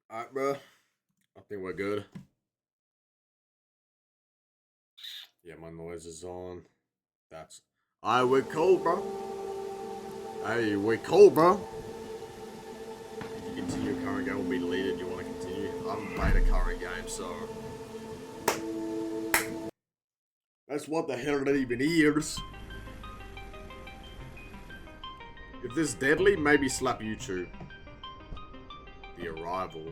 Alright, bro. I think we're good. Yeah, my noise is on. That's. Alright, we're cool, bro. Hey, we're cool, bro. If you continue your current game will be deleted, you want to continue? I haven't played a current game, so. That's what the hell that even is. If this deadly, maybe slap YouTube. The Arrival.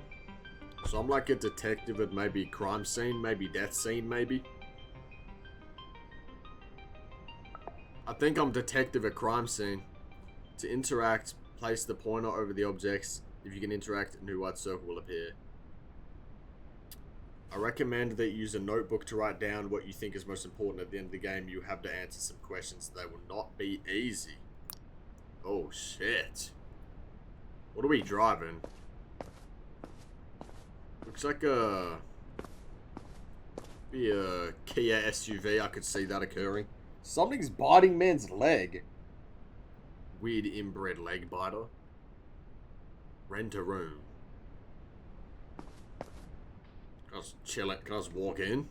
So I'm like a detective at maybe crime scene, maybe death scene, maybe. I think I'm detective at crime scene. To interact, place the pointer over the objects. If you can interact, a new white circle will appear. I recommend that you use a notebook to write down what you think is most important. At the end of the game, you have to answer some questions. They will not be easy. Oh, shit. What are we driving? Looks like a Kia SUV. I could see that occurring. Something's biting man's leg. Weird inbred leg biter. Rent a room. Can I just chill it? Can I just walk in?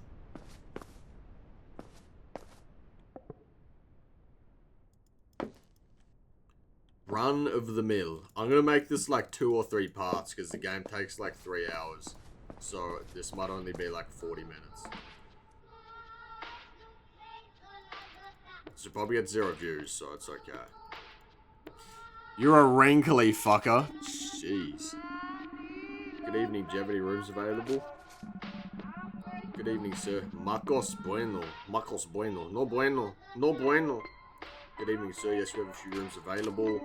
Run of the mill. I'm gonna make this like 2 or 3 parts because the game takes like 3 hours. So this might only be like 40 minutes. So probably get 0 views, so it's okay. You're a wrinkly fucker. Jeez. Good evening, do you have any rooms available? Good evening, sir. Marcos bueno. Marcos bueno. No bueno. No bueno. Good evening, sir. Yes, we have a few rooms available.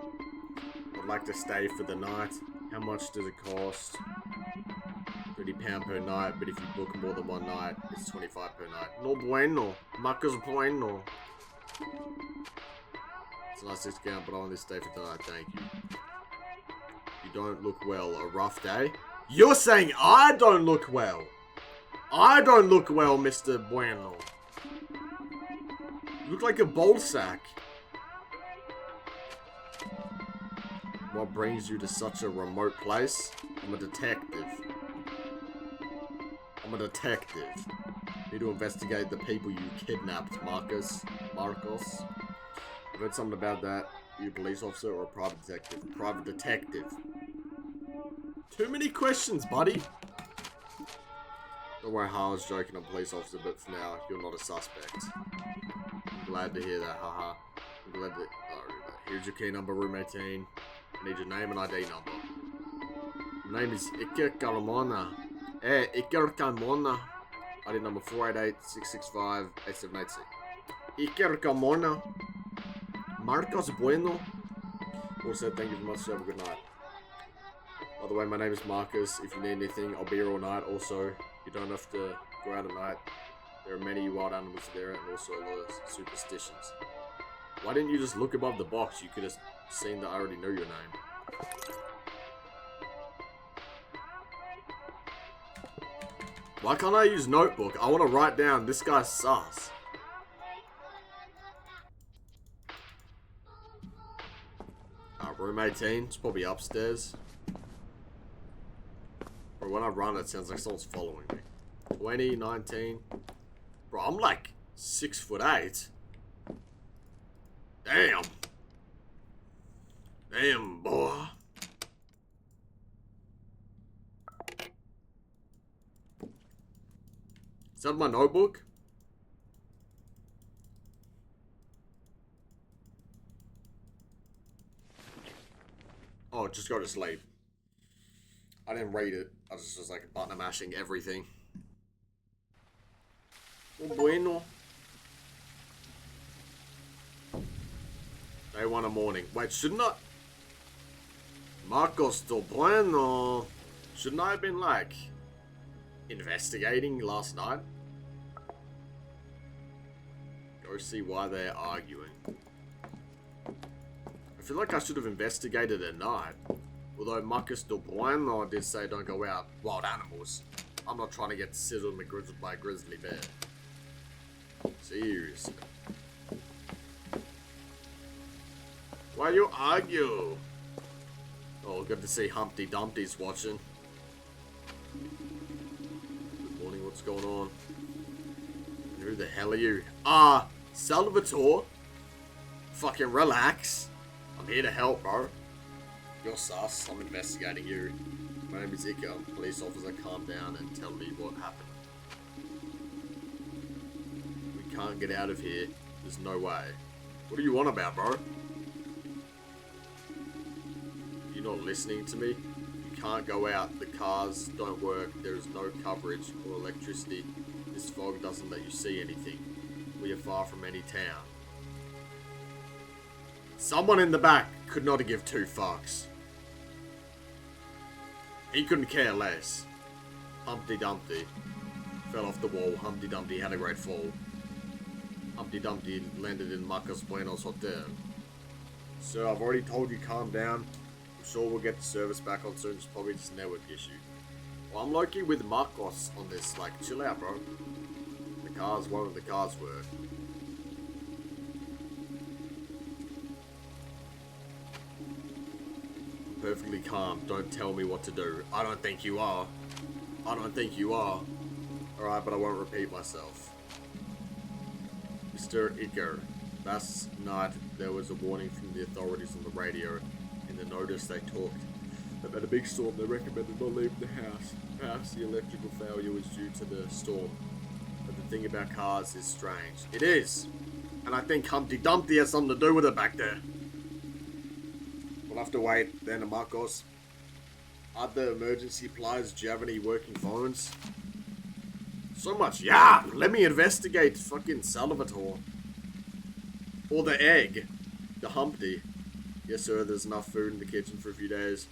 I'd like to stay for the night. How much does it cost? £30 per night, but if you book more than one night, it's 25 per night. No bueno. Marcos bueno. It's a nice discount, but I only stay for tonight. Thank you. You don't look well. A rough day? You're saying I don't look well. I don't look well, Mr. Bueno. You look like a bowl sack. What brings you to such a remote place? I'm a detective. I'm a detective. Need to investigate the people you kidnapped, Marcos. I've heard something about that. Are you a police officer or a private detective? Private detective. Too many questions, buddy. Don't worry, I was joking, I'm a police officer, but for now, you're not a suspect. I'm glad to hear that, haha. I'm glad that... Oh, here's your key number, room 18. I need your name and ID number. My name is Iker Carmona. Hey, Iker Carmona. ID number 488-665-8786. Iker Carmona. Marcos Bueno. Also, thank you very much, sir. Have a good night. By the way, my name is Marcus. If you need anything, I'll be here all night. Also, you don't have to go out at night. There are many wild animals there and also a lot of superstitions. Why didn't you just look above the box? You could have seen that I already know your name. Why can't I use notebook? I want to write down this guy's sus. Room 18. It's probably upstairs. Bro, when I run, it sounds like someone's following me. 20, 19. Bro, I'm like 6'8". Damn. Damn, boy. Is that my notebook? Oh, just go to sleep. I didn't read it. I was just like button mashing everything. Oh, bueno. Day 1 of morning. Wait, shouldn't I? Marcos del Bueno. Shouldn't I have been like investigating last night? Go see why they're arguing. I feel like I should have investigated at night. Although Marcos del Bueno did say don't go out. Wild animals. I'm not trying to get sizzled by a grizzly bear. Seriously. Why you argue? Oh, good to see Humpty Dumpty's watching. Good morning, what's going on? Who the hell are you? Salvatore. Fucking relax. I'm here to help, bro. You're sus. I'm investigating you. My name is Ika. I'm a police officer. Calm down and tell me what happened. We can't get out of here. There's no way. What do you want about, bro? You're not listening to me? You can't go out. The cars don't work. There is no coverage or electricity. This fog doesn't let you see anything. We are far from any town. Someone in the back could not give two fucks. He couldn't care less. Humpty Dumpty fell off the wall. Humpty Dumpty had a great fall. Humpty Dumpty landed in Marcos Buenos Hotel. Sir, I've already told you calm down. I'm sure we'll get the service back on soon. It's probably just a network issue. Well, I'm low-key with Marcos on this. Like, chill out, bro. The cars won't. The cars work. Perfectly calm. Don't tell me what to do. I don't think you are. I don't think you are. Alright, but I won't repeat myself. Mr. Iker, last night there was a warning from the authorities on the radio. In the notice they talked about a big storm. They recommended not leaving the house. Perhaps the electrical failure was due to the storm. But the thing about cars is strange. It is! And I think Humpty Dumpty has something to do with it back there. We'll have to wait then, Marcos. Other emergency pliers, do you have any working phones? So much, yeah! Let me investigate fucking Salvatore. Or the egg. The Humpty. Yes, sir, there's enough food in the kitchen for a few days.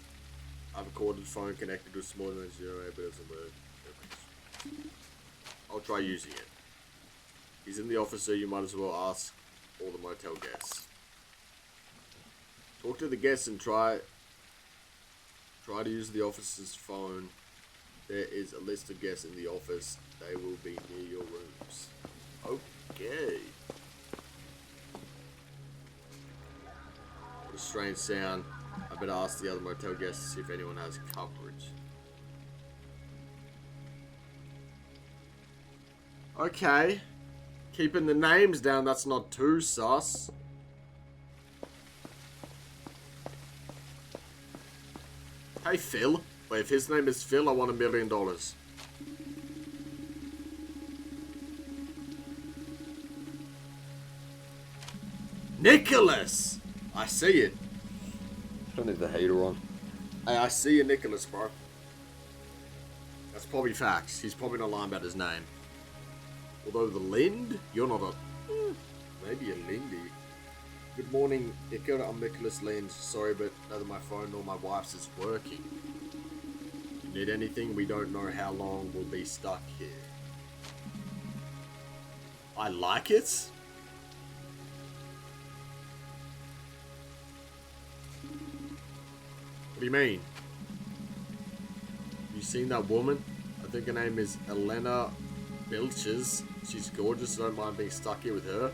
I have a corded phone connected to a smaller than 0, but it doesn't work. I'll try using it. He's in the office, so you might as well ask all the motel guests. Talk to the guests and try to use the office's phone. There is a list of guests in the office. They will be near your rooms. Okay. What a strange sound. I better ask the other motel guests to see if anyone has coverage. Okay. Keeping the names down, that's not too sus. Hey Phil. Wait, if his name is Phil, I want $1 million. Nicholas! I see it. Don't leave the heater on. Hey, I see you, Nicholas, bro. That's probably facts. He's probably not lying about his name. Although the Lind? You're not a... maybe a Lindy. Good morning, Iker. I'm Nicholas Lind. Sorry, but neither my phone nor my wife's is working. If you need anything, we don't know how long we'll be stuck here. I like it? What do you mean? You seen that woman? I think her name is Elena Bilches. She's gorgeous. I don't mind being stuck here with her.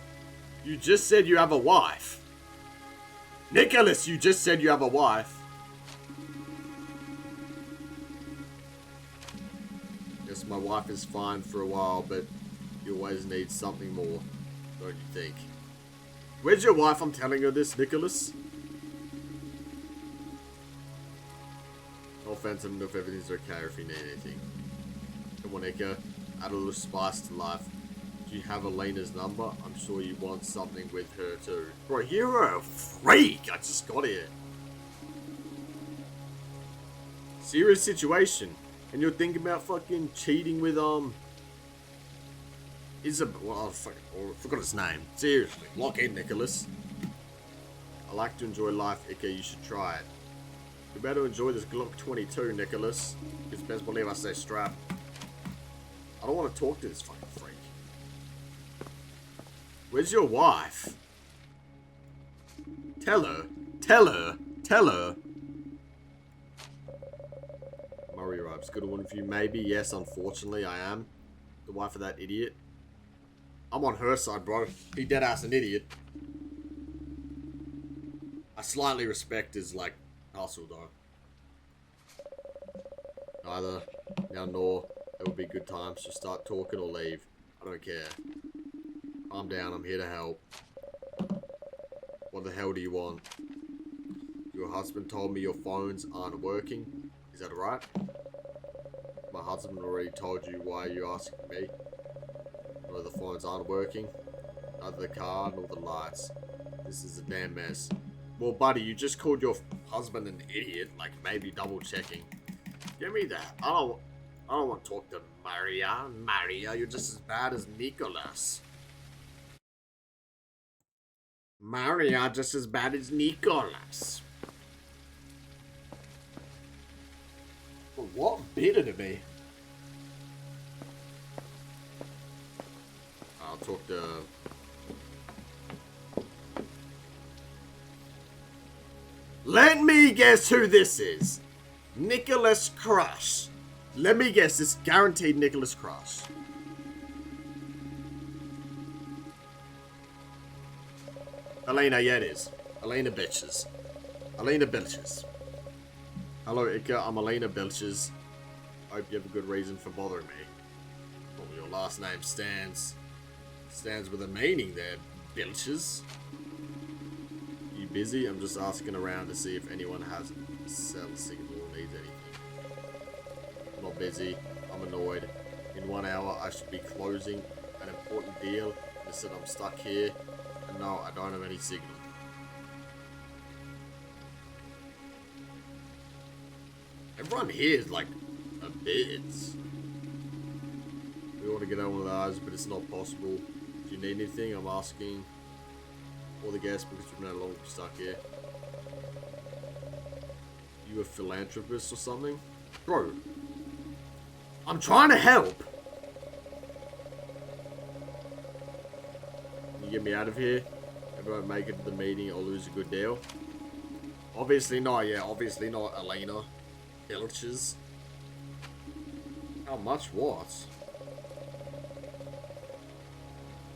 You just said you have a wife. Nicholas, you just said you have a wife. Yes, my wife is fine for a while, but you always need something more, don't you think? Where's your wife? I'm telling her this, Nicholas. No offense, I don't know if everything's okay or if you need anything. Come on, Ika. Add a little spice to life. Do you have Elena's number? I'm sure you want something with her too. Bro, you're a freak! I just got here. Serious situation. And you're thinking about fucking cheating with, Isabel. Well, I forgot his name. Seriously. Lock in, Nicholas. I like to enjoy life, Ika. You should try it. You better enjoy this Glock 22, Nicholas. It's best believe I say strap. I don't want to talk to this fucking freak. Where's your wife? Tell her. Tell her. Tell her. Murray arrives. Good one for you. Maybe. Yes, unfortunately, I am. The wife of that idiot. I'm on her side, bro. He dead ass an idiot. I slightly respect his, like, hustle, though. Either Now, Nor, it would be good times to start talking or leave. I don't care. Calm down, I'm here to help. What the hell do you want? Your husband told me your phones aren't working. Is that right? My husband already told you. Why are you asking me? No, the phones aren't working. Neither the car nor the lights. This is a damn mess. Well, buddy, you just called your husband an idiot. Like, maybe double checking. Give me that. I don't want to talk to Maria. Maria, you're just as bad as Nicholas. Maria, just as bad as Nicholas. But what bitter to me? I'll talk to... Let me guess who this is. Nicholas Crush. Let me guess, it's guaranteed Nicholas Crush. Elena, yeah it is. Elena Bitches. Elena Bilches. Hello, Ika, I'm Elena Bilches. Hope you have a good reason for bothering me. Well, your last name stands with a meaning there, Bilches. You busy? I'm just asking around to see if anyone has a cell signal or needs anything. I'm not busy. I'm annoyed. In 1 hour, I should be closing an important deal. Instead, I'm stuck here. And no, I don't have any signal. Everyone here is like a bit. We want to get on with ours, but it's not possible. Do you need anything? I'm asking all the guests because we're no longer stuck here. You a philanthropist or something? Bro, I'm trying to help. Can you get me out of here? If I don't make it to the meeting, I'll lose a good deal. Obviously not, yeah. Obviously not, Elena. Villages. How much what?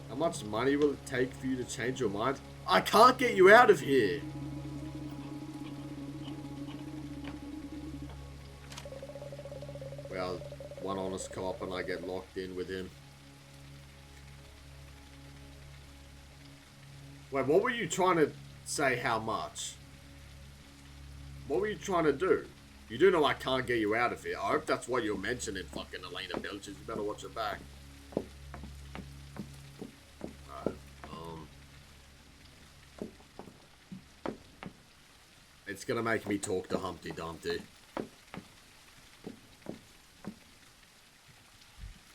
How much money will it take for you to change your mind? I can't get you out of here! Well, one honest cop and I get locked in with him. Wait, what were you trying to say how much? What were you trying to do? You do know I can't get you out of here. I hope that's what you're mentioning, fucking Elena Bilges. You better watch your back. Alright, it's gonna make me talk to Humpty Dumpty.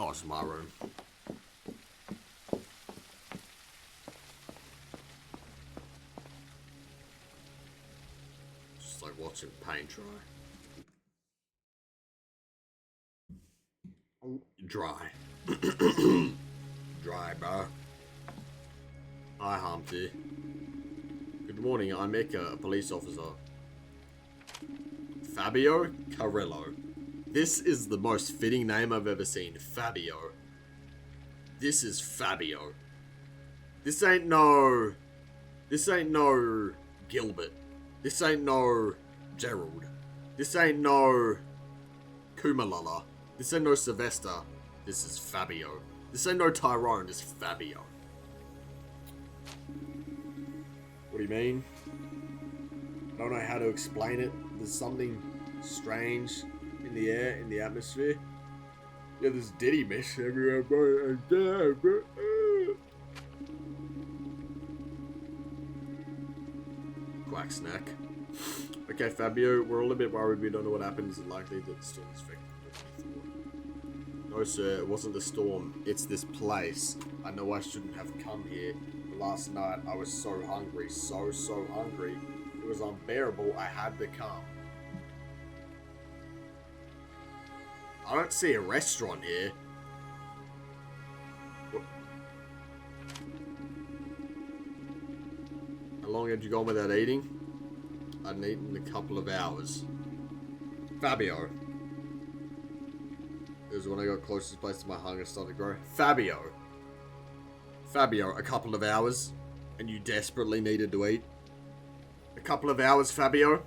Oh, it's my room. Just like watching paint dry. Dry. Dry, bro. Hi, Humpty. Good morning, I'm Eka, a police officer. Fabio Carrillo. This is the most fitting name I've ever seen. Fabio. This is Fabio. This ain't no Gilbert. This ain't no Gerald. This ain't no Kumalala. This ain't no Sylvester. This is Fabio. This ain't no Tyrone. This is Fabio. What do you mean? I don't know how to explain it. There's something strange in the air, in the atmosphere. Yeah, there's Diddy mesh everywhere, bro. Quack snack. Okay, Fabio, we're all a bit worried. We don't know what happened. Is it likely that the storm is affected? No, sir, it wasn't the storm. It's this place. I know I shouldn't have come here. But last night, I was so hungry. So hungry. It was unbearable. I had to come. I don't see a restaurant here. What? How long had you gone without eating? I'd eaten in a couple of hours. Fabio. It was when I got closest place to my hunger started to grow. Fabio, a couple of hours, and you desperately needed to eat. A couple of hours, Fabio.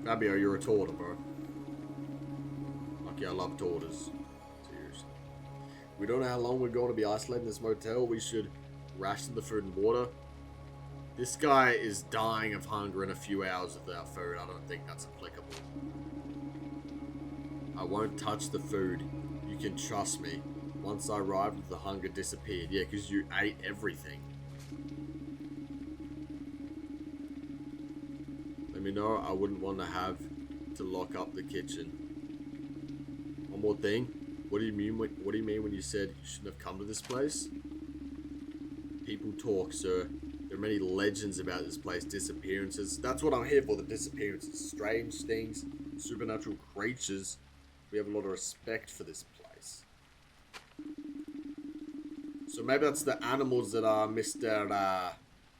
Fabio, you're a torter, bro. Lucky I love torters. Seriously. We don't know how long we're going to be isolated in this motel. We should ration the food and water. This guy is dying of hunger in a few hours without food. I don't think that's applicable. I won't touch the food. You can trust me. Once I arrived, the hunger disappeared. Yeah, because you ate everything. Let me know. I wouldn't want to have to lock up the kitchen. One more thing. What do you mean when you said you shouldn't have come to this place? People talk, sir. There are many legends about this place. Disappearances. That's what I'm here for. The disappearances. Strange things. Supernatural creatures. We have a lot of respect for this place. So maybe that's the animals that Mr.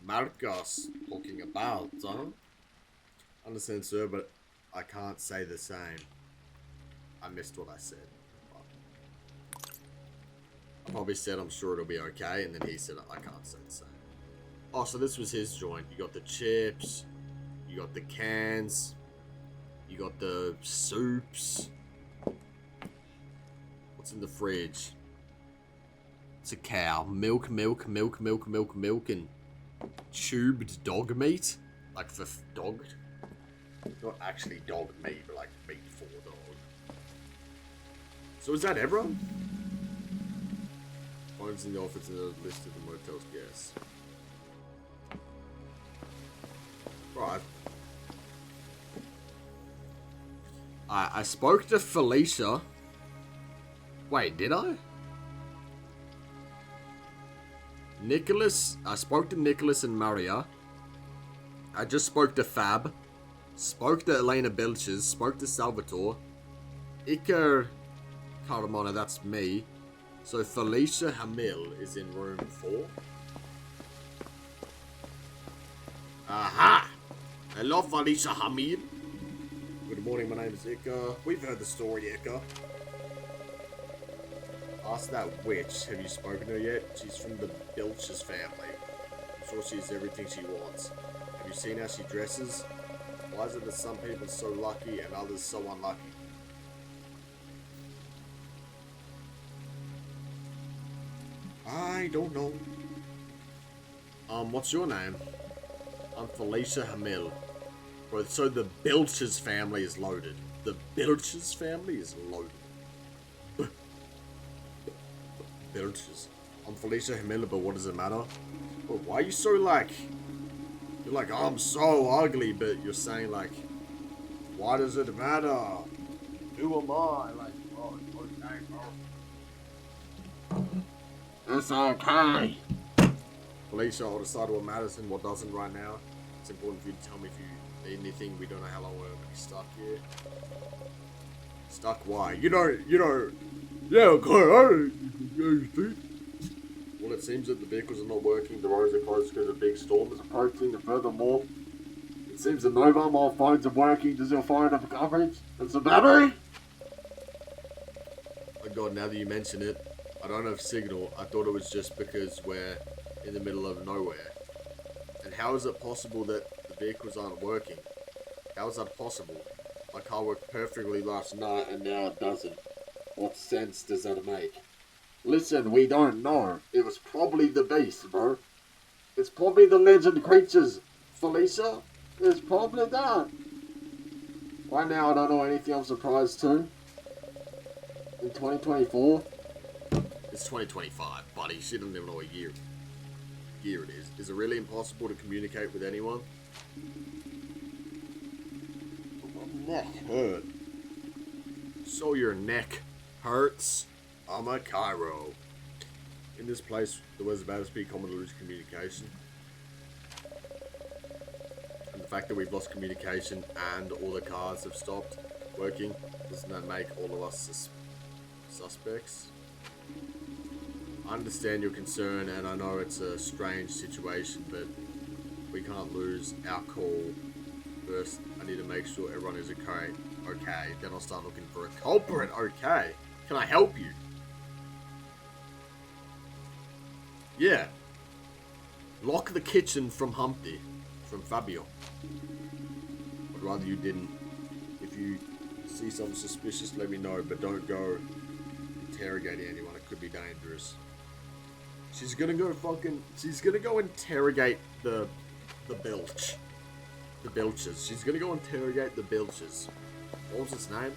Marcos talking about, huh? Understand, sir, but I can't say the same. I missed what I said. I probably said I'm sure it'll be okay, and then he said I can't say the same. Oh, so this was his joint. You got the chips, you got the cans, you got the soups. What's in the fridge? It's a cow. Milk, and tubed dog meat. Like for dog. Not actually dog meat, but like meat for dog. So is that everyone? Phones in the office and the list of the motel's guests. Right. I spoke to Felicia. Wait, did I? I spoke to Nicholas and Maria. I just spoke to Fab. Spoke to Elena Belches. Spoke to Salvatore. Iker Carmona, that's me. So Felicia Hamil is in room 4. Aha! Hello, Felicia Hamil. Good morning, my name is Iker. We've heard the story, Iker. Ask that witch, have you spoken to her yet? She's from the Belches family. I'm sure she has everything she wants. Have you seen how she dresses? Why is it that some people are so lucky and others so unlucky? I don't know. What's your name? I'm Felicia Hamil. Bro, so the Belches family is loaded. The Belches family is loaded. Belches. I'm Felicia Hamil, but what does it matter? But why are you so like... You're like, oh, I'm so ugly, but you're saying like, why does it matter? Who am I? Like, oh, okay, bro. It's okay. Felicia, I'll decide what matters and what doesn't right now. It's important for you to tell me if you need anything. We don't know how long we're going to be stuck here. Stuck? Why? You know, yeah, okay, well, it seems that the vehicles are not working, the roads are closed because a big storm is approaching, and furthermore, it seems that no mobile phones are working. Does your phone have coverage? It's a battery? Oh god, now that you mention it, I don't have signal. I thought it was just because we're in the middle of nowhere. And how is it possible that the vehicles aren't working? How is that possible? My car worked perfectly last night and now it doesn't. What sense does that make? Listen, we don't know. It was probably the beast, bro. It's probably the legend creatures, Felicia. It's probably that. Right now, I don't know anything I'm surprised to. In 2024? It's 2025, buddy. She doesn't even know what year it is. Is it really impossible to communicate with anyone? My neck hurt. So your neck hurts? I'm a Cairo. In this place, the weather's about to be common to lose communication. And the fact that we've lost communication and all the cars have stopped working, doesn't that make all of us suspects? I understand your concern, and I know it's a strange situation, but we can't lose our call. First, I need to make sure everyone is okay. Then I'll start looking for a culprit. Okay. Can I help you? Yeah. Lock the kitchen from Humpty. From Fabio. I'd rather you didn't. If you see something suspicious, let me know, but don't go interrogating anyone. It could be dangerous. She's gonna go interrogate the bilch. The bilches. She's gonna go interrogate the bilches. What was its name?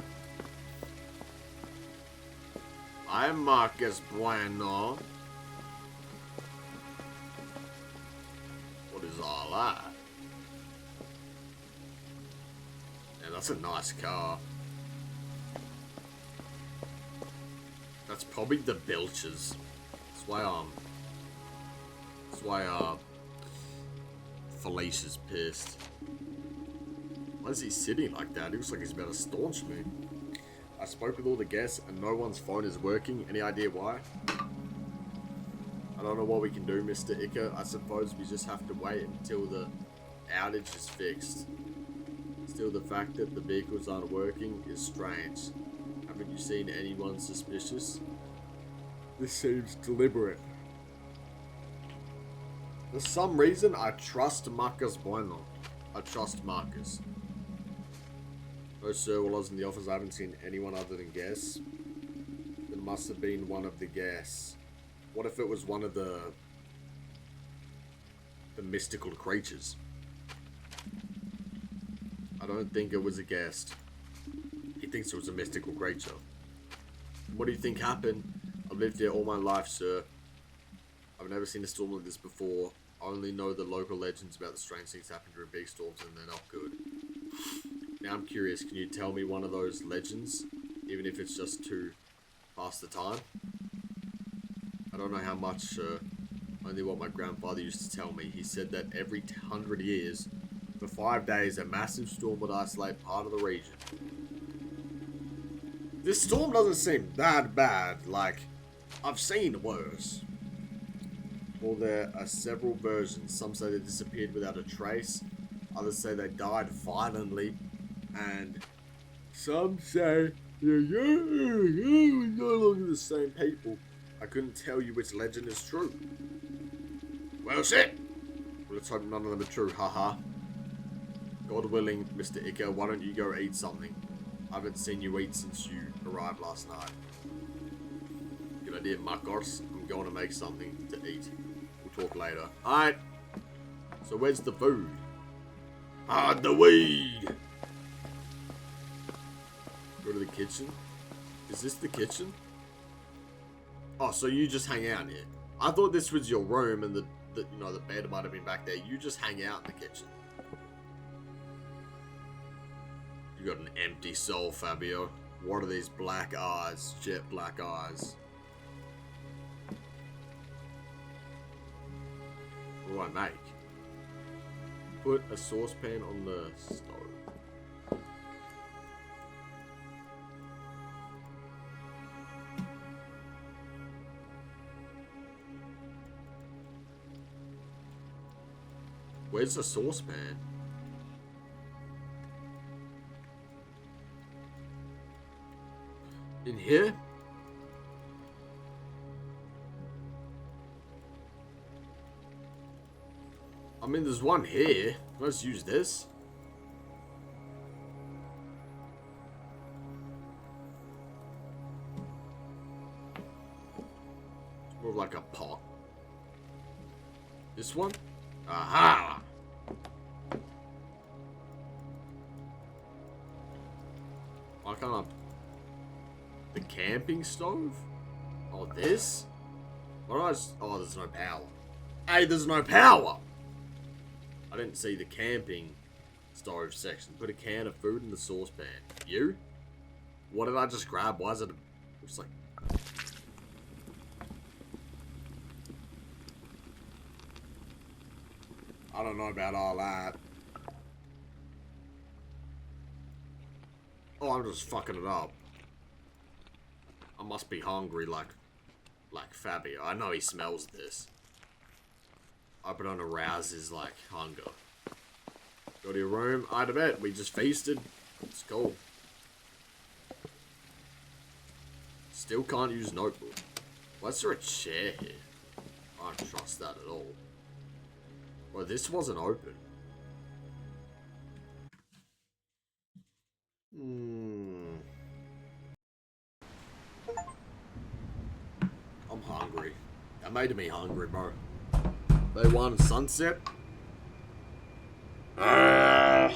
I'm Marcus Bueno. What is all that? Yeah, that's a nice car. That's probably the bilches. That's why Felicia's pissed. Why is he sitting like that? He looks like he's about to staunch me. I spoke with all the guests and no one's phone is working. Any idea why? I don't know what we can do, Mr. Icker. I suppose we just have to wait until the outage is fixed. Still, the fact that the vehicles aren't working is strange. Haven't you seen anyone suspicious? This seems deliberate. For some reason, I trust Marcus Bueno. I trust Marcus. No, sir, while I was in the office, I haven't seen anyone other than guests. It must have been one of the guests. What if it was one of the mystical creatures? I don't think it was a guest. He thinks it was a mystical creature. What do you think happened? I've lived here all my life, sir. I've never seen a storm like this before. I only know the local legends about the strange things happen during big storms and they're not good. Now I'm curious, can you tell me one of those legends? Even if it's just to pass the time? I don't know how much, sir. Only what my grandfather used to tell me. He said that every 100 years, for 5 days, a massive storm would isolate part of the region. This storm doesn't seem that bad. Like, I've seen worse. Well, there are several versions. Some say they disappeared without a trace. Others say they died violently. And some say they're no longer the same people. I couldn't tell you which legend is true. Well, shit. Well, let's hope none of them are true, haha. God willing, Mr. Icker, why don't you go eat something? I haven't seen you eat since you arrived last night. Good idea, Marcos. I'm going to make something to eat. We'll talk later. Alright. So where's the food? Hide the weed! Go to the kitchen? Is this the kitchen? Oh, so you just hang out here. I thought this was your room and the bed might have been back there. You just hang out in the kitchen. You got an empty soul, Fabio. What are these black eyes? Jet black eyes. What do I make? Put a saucepan on the stove. Where's the saucepan? In here? I mean, there's one here. Let's use this. It's more like a pot. This one? Aha! Why can't I... The camping stove? Oh, this? What do I just... Oh, there's no power. Hey, there's no power! I didn't see the camping stove section. Put a can of food in the saucepan. You? What did I just grab? Why is it... Looks like... I don't know about all that. Oh, I'm just fucking it up. I must be hungry like Fabio. I know he smells this. I hope it don't arouse his, like, hunger. Go to your room. I bet. We just feasted. It's cool. Still can't use notebook. Why is there a chair here? I don't trust that at all. Well, this wasn't open. I'm hungry. That made me hungry, bro. They won Sunset. Can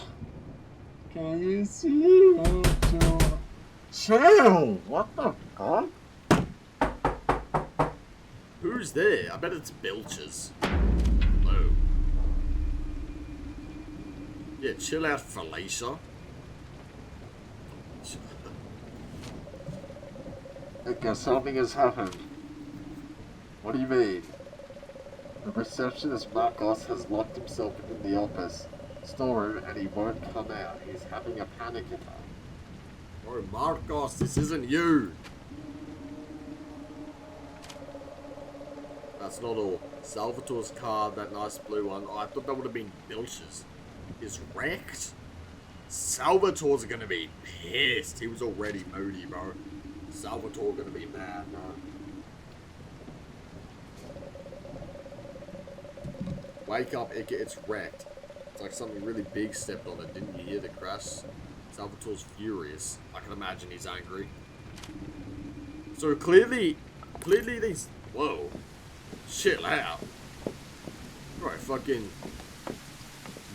you see to chill? What the fuck? Who's there? I bet it's Belchers. Hello. Yeah, chill out, Felicia. I guess something has happened. What do you mean? The receptionist Marcos has locked himself in the office storeroom and he won't come out. He's having a panic attack. Bro, Marcos, this isn't you. That's not all. Salvatore's car, that nice blue one. Oh, I thought that would have been Belch's. Is wrecked? Salvatore's gonna be pissed. He was already moody, bro. Salvatore gonna be mad, bro. Wake up, it's wrecked. It's like something really big stepped on it. Didn't you hear the crash? Salvatore's furious. I can imagine he's angry. So clearly these... Whoa. Chill out. Right, fucking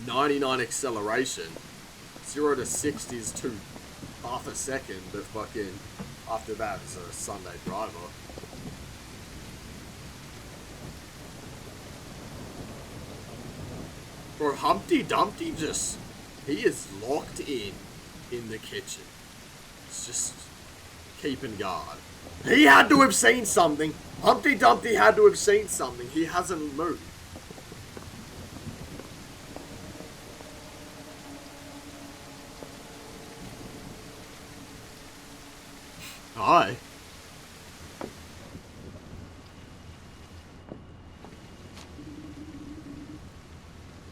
99 acceleration. 0 to 60 is to half a second, but fucking after that is a Sunday driver. Bro, Humpty Dumpty just... He is locked in the kitchen. It's just keeping guard. He had to have seen something. Humpty Dumpty had to have seen something. He hasn't moved. Hi.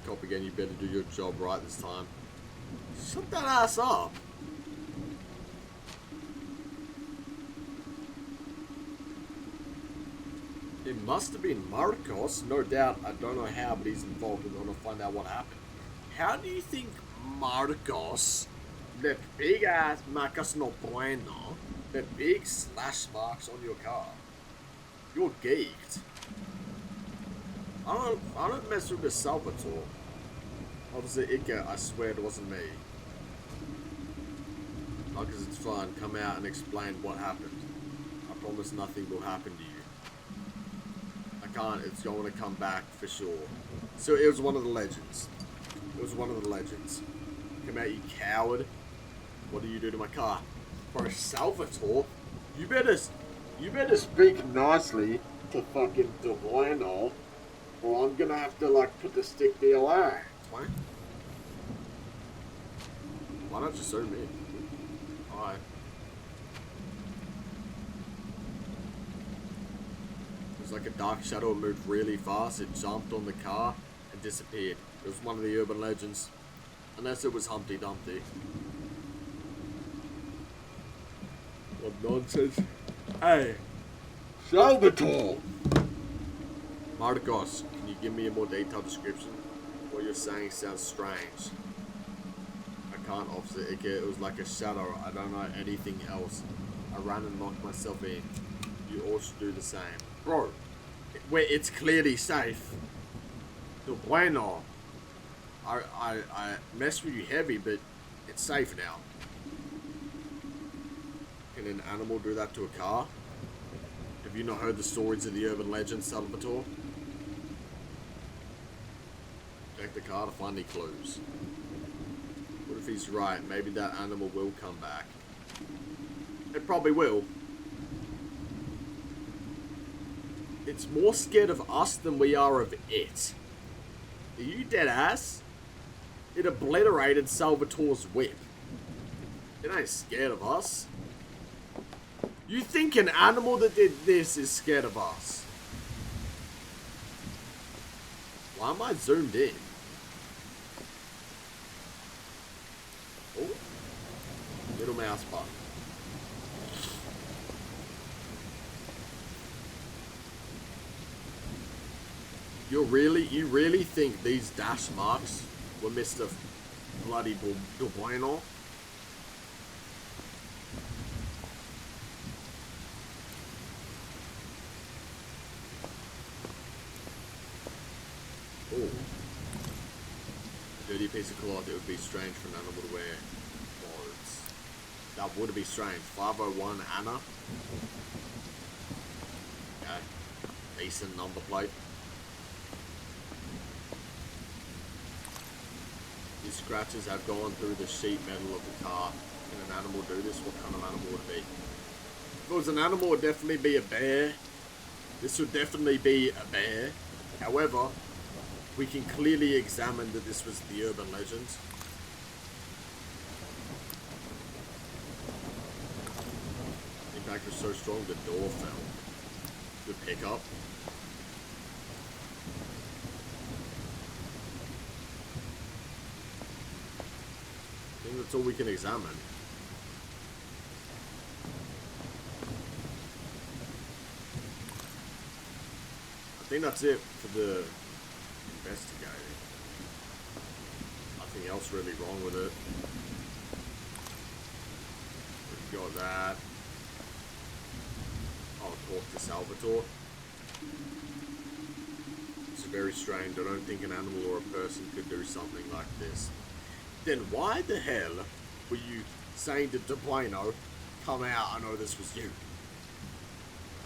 Cop again, you better do your job right this time. Shut that ass up. It must have been Marcos, no doubt. I don't know how, but he's involved. We're going to find out what happened. How do you think Marcos left big ass Marcos no bueno, the big slash marks on your car? You're geeked. I don't mess with the Salvatore. Obviously, Ika, I swear it wasn't me. Not because it's fun. Come out and explain what happened. I promise nothing will happen to you. I can't. It's going to come back for sure. So it was one of the legends. It was one of the legends. Come out, you coward. What do you do to my car? For Salvatore, you better speak nicely to fucking DeBueno, or I'm gonna have to like put the stick to your eye. Why not just zoom in? Alright. It was like a dark shadow. It moved really fast. It jumped on the car and disappeared. It was one of the urban legends. Unless it was Humpty Dumpty. What nonsense. Hey! Salvatore! Marcos, can you give me a more detailed description? What you're saying sounds strange. I can't offset it. It was like a shadow. I don't know anything else. I ran and locked myself in. You all should do the same. Bro, where it's clearly safe. No bueno. I messed with you heavy, but it's safe now. Can an animal do that to a car? Have you not heard the stories of the urban legend, Salvatore? Check the car to find any clues. What if he's right? Maybe that animal will come back. It probably will. It's more scared of us than we are of it. Are you dead ass? It obliterated Salvatore's whip. It ain't scared of us. You think an animal that did this is scared of us? Why am I zoomed in? Oh. Little mouse button. You really think these dash marks were Mr. Bloody Bueno? Dirty piece of cloth, it would be strange for an animal to wear clothes. That would be strange. 501 Anna. Okay. Decent number plate. These scratches have gone through the sheet metal of the car. Can an animal do this? What kind of animal would it be? If it was an animal, it would definitely be a bear. This would definitely be a bear. However, we can clearly examine that this was the urban legend. The impact was so strong the door fell. Good pickup. I think that's all we can examine. I think that's it for the investigating. Nothing else really wrong with it. We've got that. I'll talk to Salvatore. It's very strange. I don't think an animal or a person could do something like this. Then why the hell were you saying to Deplano, come out, I know this was you?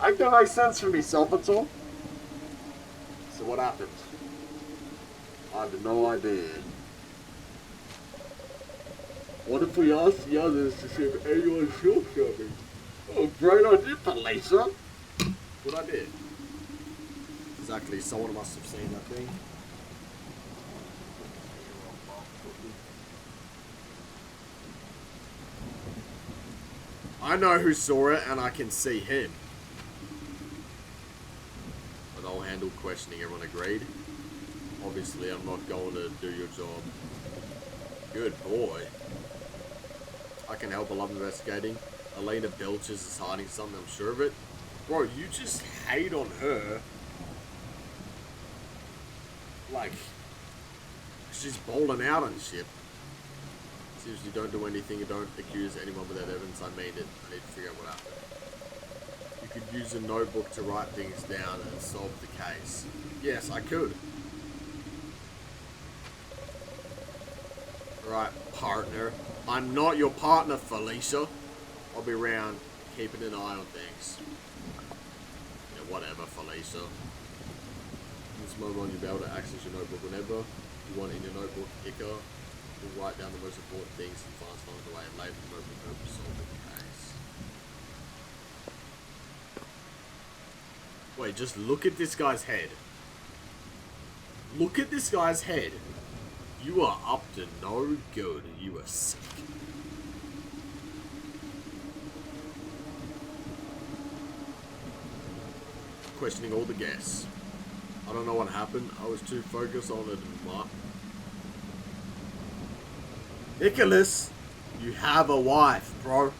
I got my sense for me, Salvatore. So what happened? I have no idea. What if we ask the others to see if anyone saw something? Oh, great idea, Palisa. Good idea. Exactly, someone must have seen that thing. I know who saw it, and I can see him. But I'll handle questioning, everyone agreed? Obviously, I'm not going to do your job. Good boy. I can help, I love investigating. Elena Belches is hiding something, I'm sure of it. Bro, you just hate on her. Like, she's bowling out and shit. Seriously, don't do anything, you don't accuse anyone without evidence, I mean it. I need to figure out what happened. You could use a notebook to write things down and solve the case. Yes, I could. Right, partner. I'm not your partner, Felicia. I'll be around keeping an eye on things. Yeah, whatever, Felicia. In this moment, you'll be able to access your notebook whenever you want in your notebook. Ica will write down the most important things and fast along the way and label the notebook over solving the case. Wait, just look at this guy's head. Look at this guy's head. You are up to no good. You are sick. Questioning all the guests. I don't know what happened. I was too focused on it. Nicholas, you have a wife, bro.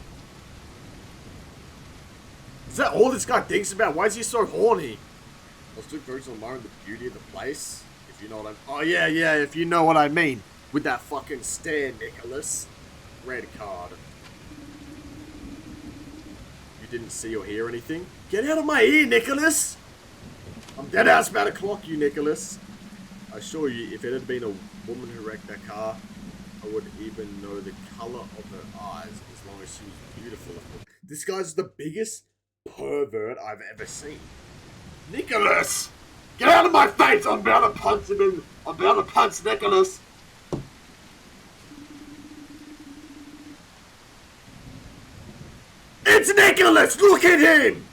Is that all this guy thinks about? Why is he so horny? I was too focused on admiring the beauty of the place. If you know what I mean. Oh, yeah, if you know what I mean. With that fucking stare, Nicholas. Red card. You didn't see or hear anything? Get out of my ear, Nicholas! I'm dead ass about to clock you, Nicholas. I assure you, if it had been a woman who wrecked that car, I would even know the color of her eyes as long as she was beautiful. This guy's the biggest pervert I've ever seen. Nicholas! Get out of my face! I'm about to punch him in. I'm about to punch Nicholas. It's Nicholas! Look at him!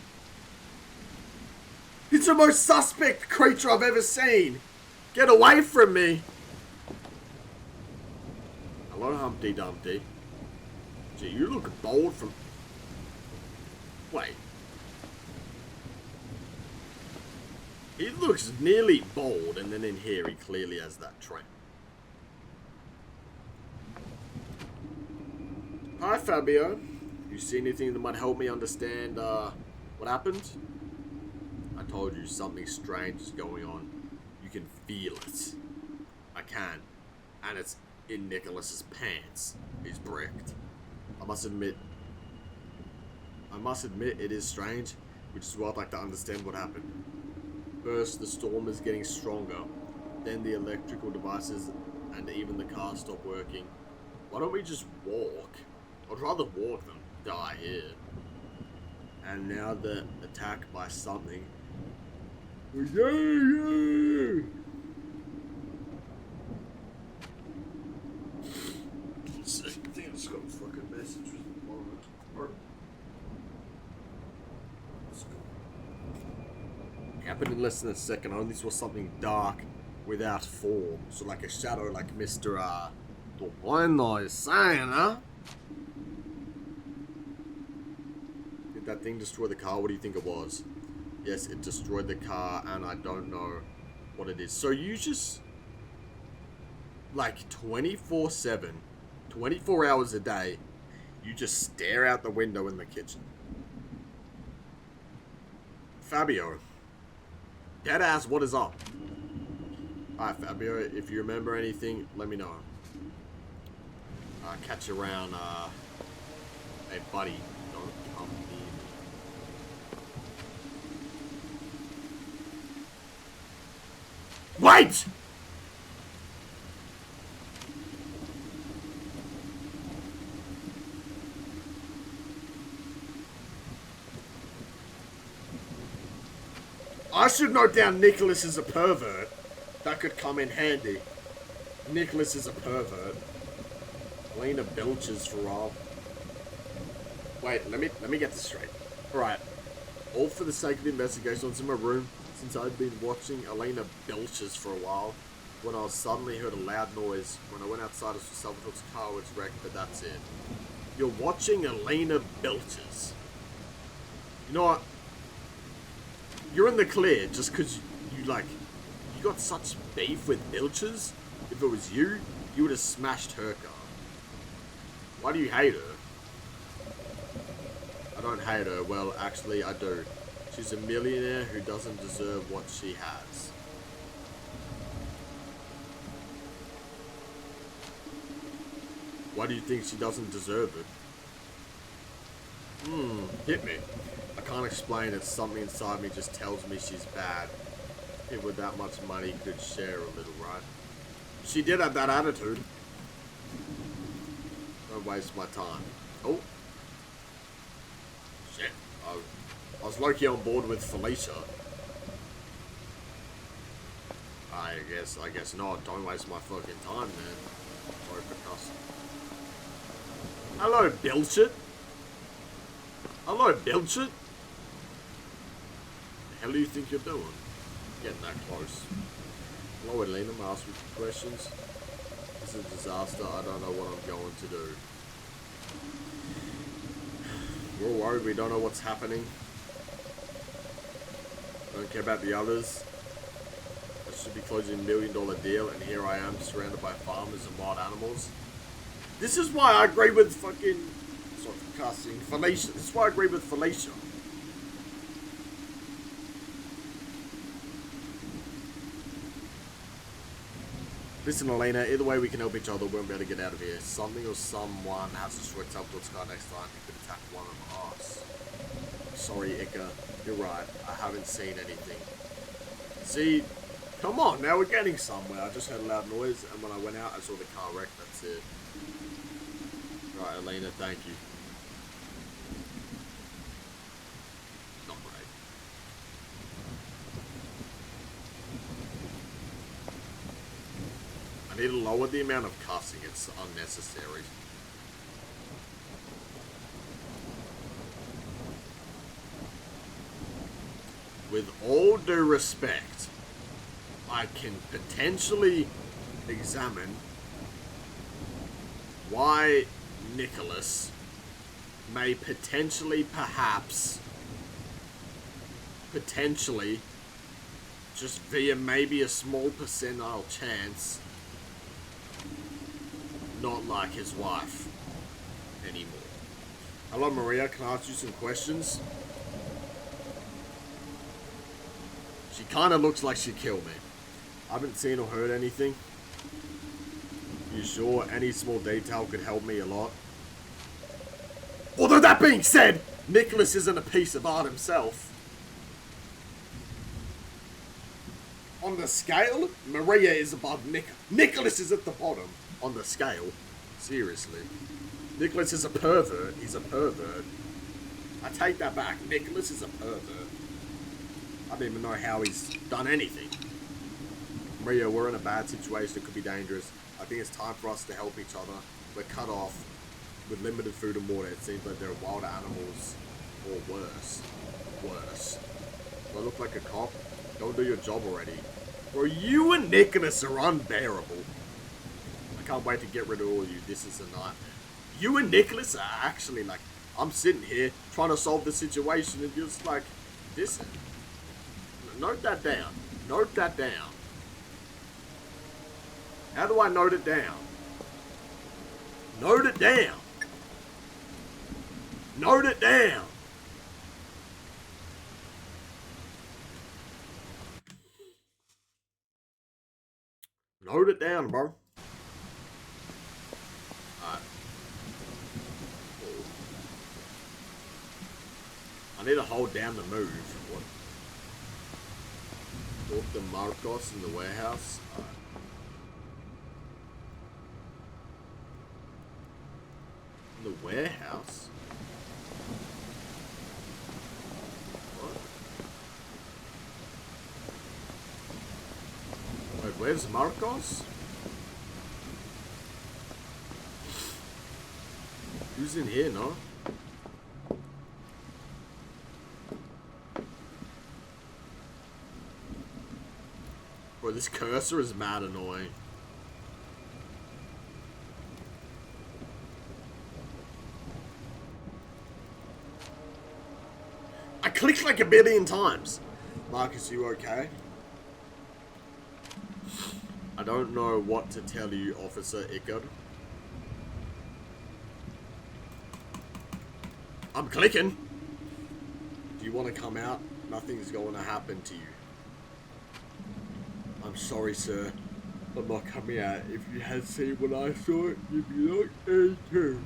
He's the most suspect creature I've ever seen. Get away from me. Hello, Humpty Dumpty. Gee, you look bold from... Wait. He looks nearly bald, and then in here he clearly has that trim. Hi, Fabio. You see anything that might help me understand what happened? I told you something strange is going on. You can feel it. I can. And it's in Nicholas's pants. He's bricked. I must admit it is strange, which is why I'd like to understand what happened. First, the storm is getting stronger. Then the electrical devices and even the car stopped working. Why don't we just walk? I'd rather walk than die here. And now they're attacked by something. Yeah. Let's see. I think I just got a fucking message with the moment. It happened in less than a second. I only saw something dark without form. So like a shadow, like Mr. The one is saying, huh? Did that thing destroy the car? What do you think it was? Yes, it destroyed the car, and I don't know what it is. So you just, like 24/7, 24 hours a day, you just stare out the window in the kitchen. Fabio. Deadass, what is up? Alright, Fabio, if you remember anything, let me know. Catch you around, hey buddy, don't come near me. Wait! I should note down Nicholas is a pervert. That could come in handy. Nicholas is a pervert. Elena belches for all. Wait, let me get this straight. Alright. All for the sake of the investigation. I was in my room since I'd been watching Elena belches for a while. When I suddenly heard a loud noise. When I went outside, I saw Salvatore's car was wrecked, but that's it. You're watching Elena belches. You know what? You're in the clear just because you got such beef with Belches. If it was you, you would have smashed her car. Why do you hate her? I don't hate her. Well, actually, I do. She's a millionaire who doesn't deserve what she has. Why do you think she doesn't deserve it? Hit me. I can't explain it. Something inside me just tells me she's bad. People with that much money could share a little, right? She did have that attitude. Don't waste my time. Oh. Shit. I was low-key on board with Felicia. I guess not. Don't waste my fucking time, man. Sorry for cussing. Hello, Belchit. Hello, Belchit. The hell do you think you're doing? Getting that close. Hello, Elena. I'm asking you questions. This is a disaster. I don't know what I'm going to do. We're worried. We don't know what's happening. Don't care about the others. I should be closing $1 million deal, and here I am surrounded by farmers and wild animals. This is why I agree with fucking... Sorry for cussing. Felicia. This is why I agree with Felicia. Listen, Elena, either way we can help each other. We won't be able to get out of here. Something or someone has to destroy Telport's car next time. It could attack one of us. Sorry, Ika. You're right. I haven't seen anything. See? Come on, now we're getting somewhere. I just heard a loud noise, and when I went out, I saw the car wreck. That's it. Right, Elena, thank you. Not great. I need to lower the amount of cussing. It's unnecessary. With all due respect, I can potentially examine why Nicholas may potentially, just via maybe a small percentile chance, not like his wife anymore. Hello, Maria. Can I ask you some questions? She kind of looks like she'd kill me. I haven't seen or heard anything. You sure any small detail could help me a lot? Although that being said, Nicholas isn't a piece of art himself. On the scale, Maria is above Nicholas is at the bottom on the scale. Seriously. Nicholas is a pervert. He's a pervert. I take that back. Nicholas is a pervert. I don't even know how he's done anything. Maria, we're in a bad situation. It could be dangerous. I think it's time for us to help each other. We're cut off with limited food and water. It seems like there are wild animals or worse. Worse. Do I look like a cop? Don't do your job already. Bro, you and Nicholas are unbearable. I can't wait to get rid of all of you. This is a nightmare. You and Nicholas are actually like, I'm sitting here trying to solve the situation and you're just like, this. Note that down. Note that down. How do I note it down? Note it down. Note it down. Note it down, bro. Alright. I need to hold down the move. What? Talk to Marcos in the warehouse. Alright. In the warehouse? What? Wait, where's Marcos? Who's in here, no? Bro, this cursor is mad annoying. I clicked like a billion times. Marcus, you okay? I don't know what to tell you, Officer Ickard. I'm clicking. Do you want to come out? Nothing's going to happen to you. I'm sorry, sir. I'm not coming out. If you had seen what I saw, you'd be like, hey, too.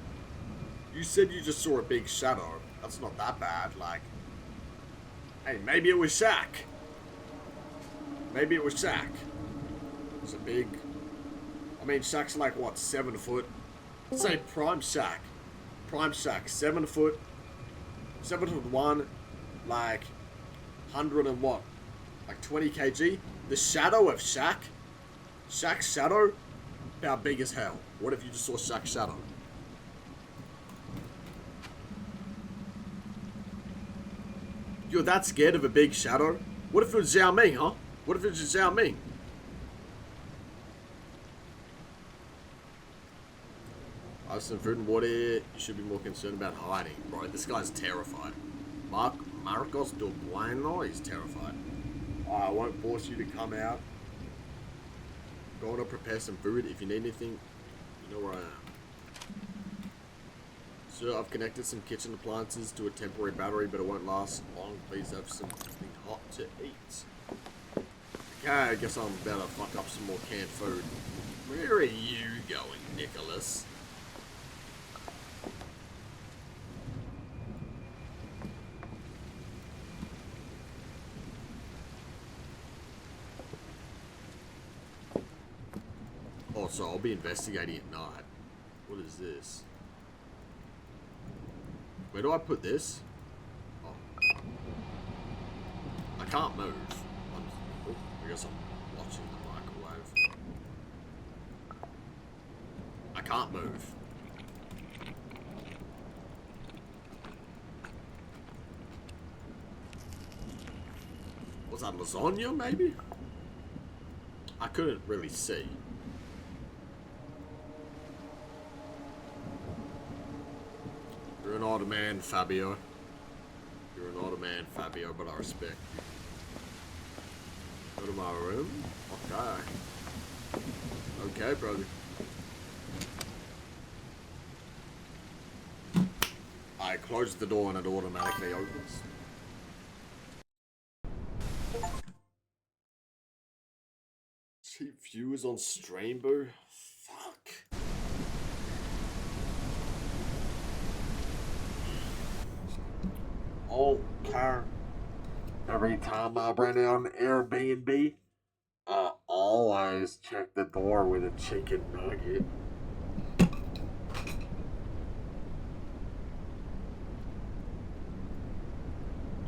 You said you just saw a big shadow. That's not that bad. Like, hey, maybe it was Shaq. Maybe it was Shaq. It's a big... I mean, Shaq's like, what, 7 foot? Let's say prime Shaq. Prime Shaq, 7 foot. 7'1", like 100 and what? Like 20 kg? The shadow of Shaq? Shaq's shadow? About big as hell. What if you just saw Shaq's shadow? You're that scared of a big shadow? What if it was Zhao Ming, huh? What if it was Zhao Ming? I have some food and water here. You should be more concerned about hiding. Bro, this guy's terrified. Marcos del Bueno, he's terrified. I won't force you to come out. Go on to prepare some food. If you need anything, you know where I am. Sir, I've connected some kitchen appliances to a temporary battery, but it won't last long. Please have something hot to eat. Okay, I guess I'm about to fuck up some more canned food. Where are you going, Nicholas? Oh, so I'll be investigating at night. What is this? Where do I put this? Oh. I can't move. I guess I'm watching the microwave. I can't move. Was that lasagna, maybe? I couldn't really see. You're an odd man, Fabio. You're an odd man, Fabio, but I respect you. Go to my room? Okay. Okay, brother. I close the door and it automatically opens. Cheap viewers on stream, boo? Fuck. Oh, car. Every time I rent out an Airbnb, always check the door with a chicken nugget.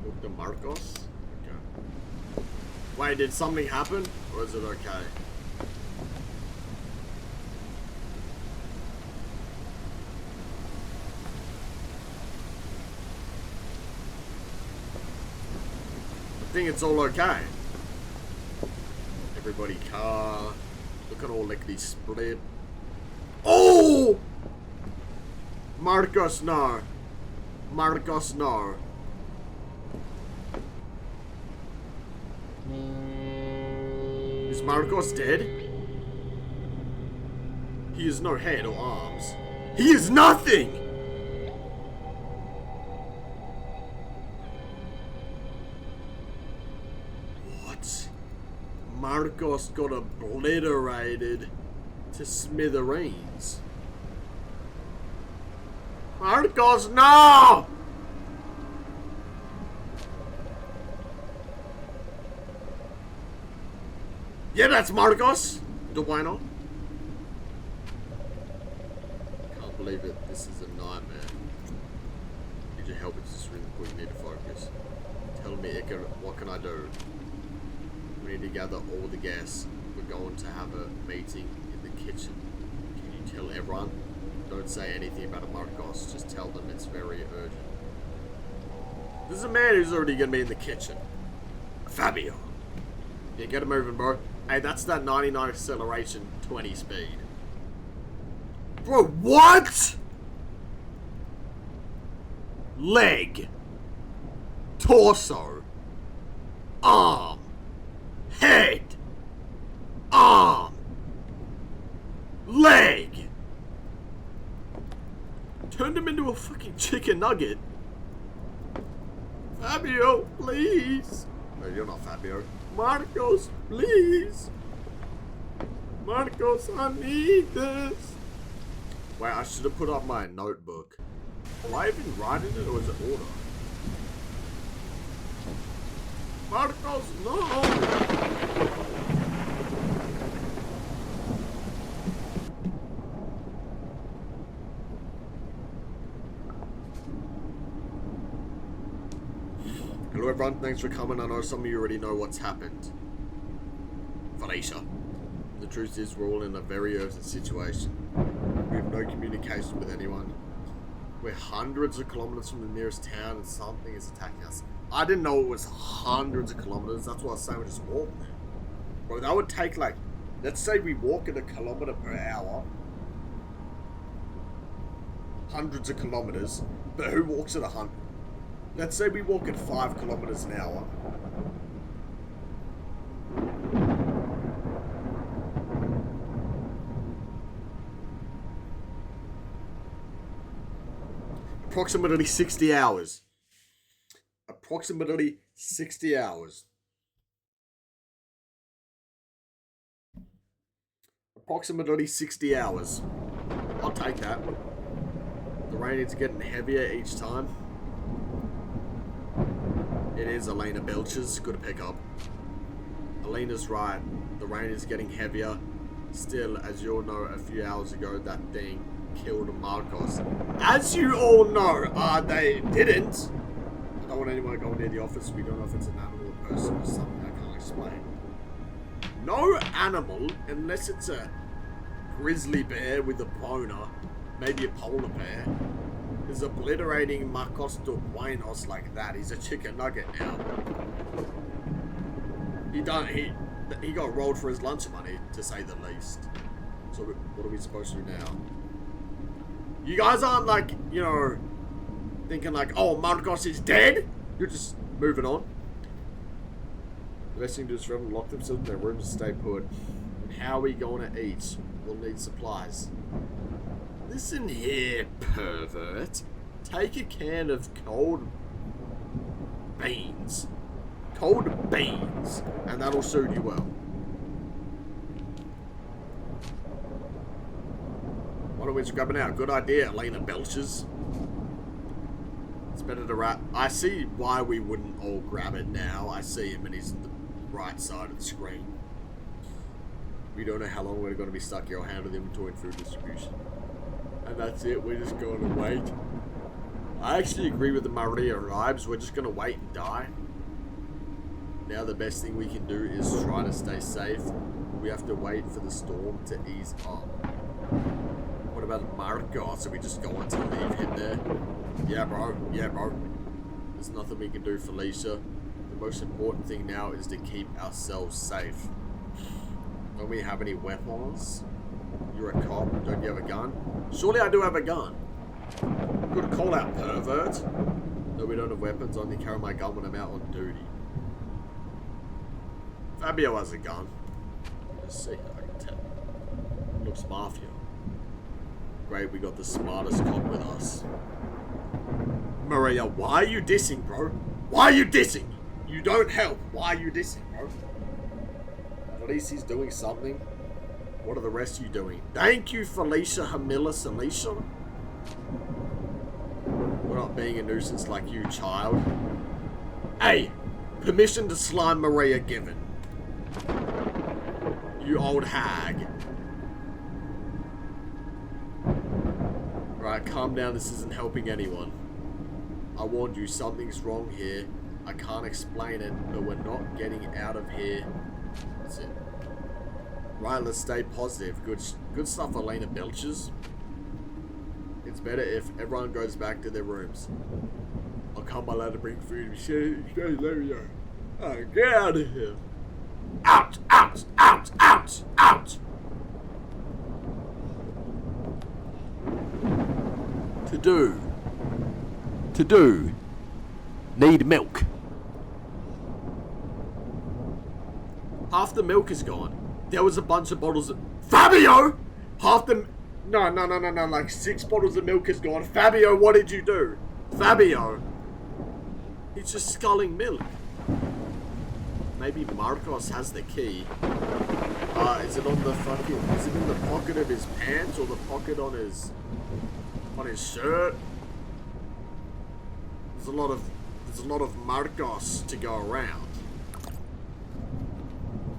Look to Marcos? Okay. Wait, did something happen? Or is it okay? I think it's all okay. Everybody car. Look at all lickety split. Oh! Marcos, no. Marcos, no. Is Marcos dead? He has no head or arms. He is nothing! What? Marcos got obliterated to smithereens. Marcos, no! Yeah, that's Marcos. Do why not? Can't believe it. This is a nightmare. Need your help? It's just really quick. Need to focus. Tell me, Iker, what can I do? We need to gather all the gas. We're going to have a meeting in the kitchen. Can you tell everyone? Don't say anything about a Marcos. Just tell them it's very urgent. This is a man who's already going to be in the kitchen. Fabio. Yeah, get him moving, bro. Hey, that's that 99 acceleration, 20 speed. Bro, what? Leg. Torso. Arm. Head. Arm. Leg. Turned him into a fucking chicken nugget. Fabio, please. No, you're not Fabio. Marcos, please. Marcos, I need this. Wait, I should have put up my notebook. Am I even writing it or is it order? Marcos, no! Hello everyone, thanks for coming. I know some of you already know what's happened. Felicia. The truth is we're all in a very urgent situation. We have no communication with anyone. We're hundreds of kilometers from the nearest town and something is attacking us. I didn't know it was hundreds of kilometers. That's why I was saying we just walk there. Bro, that would take like, let's say we walk at 1 kilometer per hour. Hundreds of kilometers. But who walks at 100? Let's say we walk at 5 kilometers an hour. Approximately 60 hours. Approximately 60 hours. Approximately 60 hours. I'll take that. The rain is getting heavier each time. It is Elena Belcher's. Good pick up. Elena's right. The rain is getting heavier. Still, as you all know, a few hours ago, that thing killed Marcos. As you all know, they didn't. I don't want anyone going near the office. We don't know if it's an animal, a person, or something I can't explain. No animal, unless it's a grizzly bear with a boner, maybe a polar bear, is obliterating Marcos de Buenos like that. He's a chicken nugget now. He got rolled for his lunch money, to say the least. So what are we supposed to do now? You guys aren't like, you know, thinking like, oh, Marcos is dead? You're just moving on. The best thing to do is for everyone to lock themselves in their rooms and stay put. And how are we going to eat? We'll need supplies. Listen here, pervert. Take a can of cold beans. Cold beans. And that'll suit you well. Why don't we just grab it now? Good idea, Elena Belches. It's better to wrap. I see why we wouldn't all grab it now. I see him and he's on the right side of the screen. We don't know how long we're going to be stuck here. I'll handle the inventory and food distribution. And that's it. We're just going to wait. I actually agree with the Maria vibes. We're just going to wait and die. Now the best thing we can do is try to stay safe. We have to wait for the storm to ease up. What about Marcos? Are we just going to leave him there? Yeah, bro. Yeah, bro. There's nothing we can do, Felicia. The most important thing now is to keep ourselves safe. Don't we have any weapons? You're a cop. Don't you have a gun? Surely I do have a gun. Good call out, pervert. No, we don't have weapons. I only carry my gun when I'm out on duty. Fabio has a gun. Let's see. I can tell. Looks mafia. Great, we got the smartest cop with us. Maria, why are you dissing, bro? Why are you dissing? You don't help. Why are you dissing, bro? At least he's doing something. What are the rest of you doing? Thank you, Felicia Hamila Salisha. We're not being a nuisance like you, child. Hey, permission to slime Maria given. You old hag. Right, calm down. This isn't helping anyone. I warned you, something's wrong here. I can't explain it, but we're not getting out of here. That's it. Right, let's stay positive. Good stuff, Elena Belches. It's better if everyone goes back to their rooms. I'll come by later to bring food. There we go. Oh, get out of here. Out! Out! Out! Out! Out! To do. Need milk. Half the milk is gone. There was a bunch of bottles of... Fabio! Half the... No. Like 6 bottles of milk is gone. Fabio, what did you do? Fabio. He's just sculling milk. Maybe Marcos has the key. Is it on the fucking... Is it in the pocket of his pants or the pocket on his shirt? There's a lot of Marcos to go around.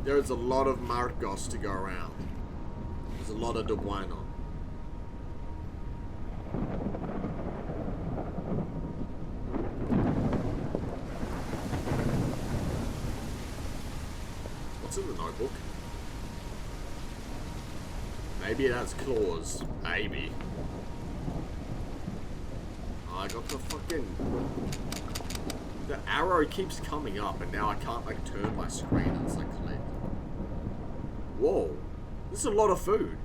There's a lot of Marcos to go around. There's a lot of De Bueno. What's in the notebook? Maybe it has claws. Maybe. Oh, I got the fucking... The arrow keeps coming up and now I can't like turn my screen as I click. Whoa. This is a lot of food.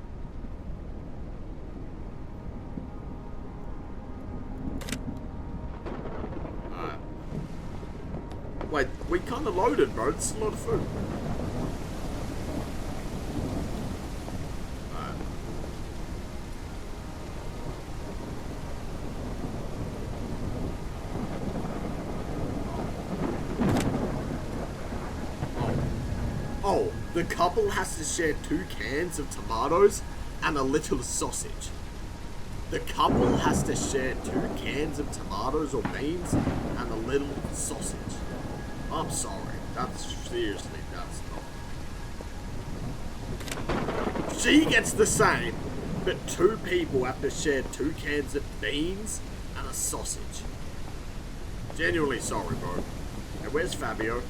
Alright. Wait, we kinda loaded, bro. This is a lot of food. The couple has to share 2 cans of tomatoes and a little sausage. The couple has to share 2 cans of tomatoes or beans and a little sausage. I'm sorry. That's seriously, that's not. She gets the same, but 2 people have to share 2 cans of beans and a sausage. Genuinely sorry, bro. Hey, where's Fabio?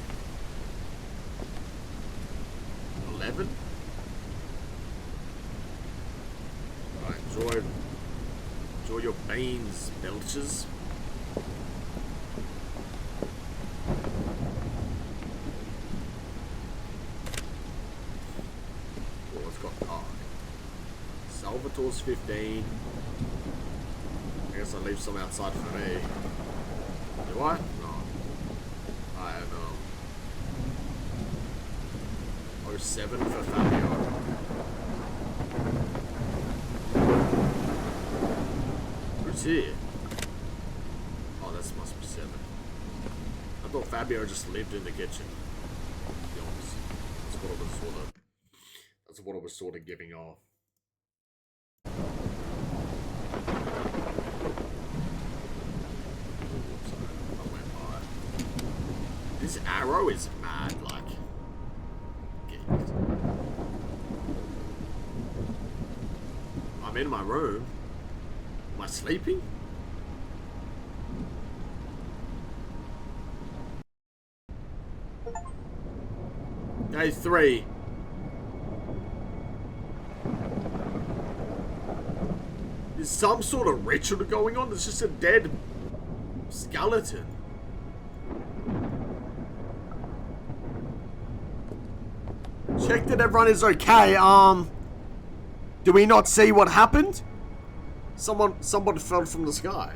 11? Alright, enjoy your beans, belches. Oh, it's got dark. Salvatore's 15. I guess I'll leave some outside for me. Do I? No. I don't know. 7 for Fabio. Who's here? Oh, that must be 7. I thought Fabio just lived in the kitchen. To be honest. That's what I was sort of giving off. Sorry, I went by. This arrow is mad, like. I'm in my room. Am I sleeping? Day 3. Is some sort of ritual going on? There's just a dead skeleton. Check that everyone is okay. Do we not see what happened? Someone fell from the sky.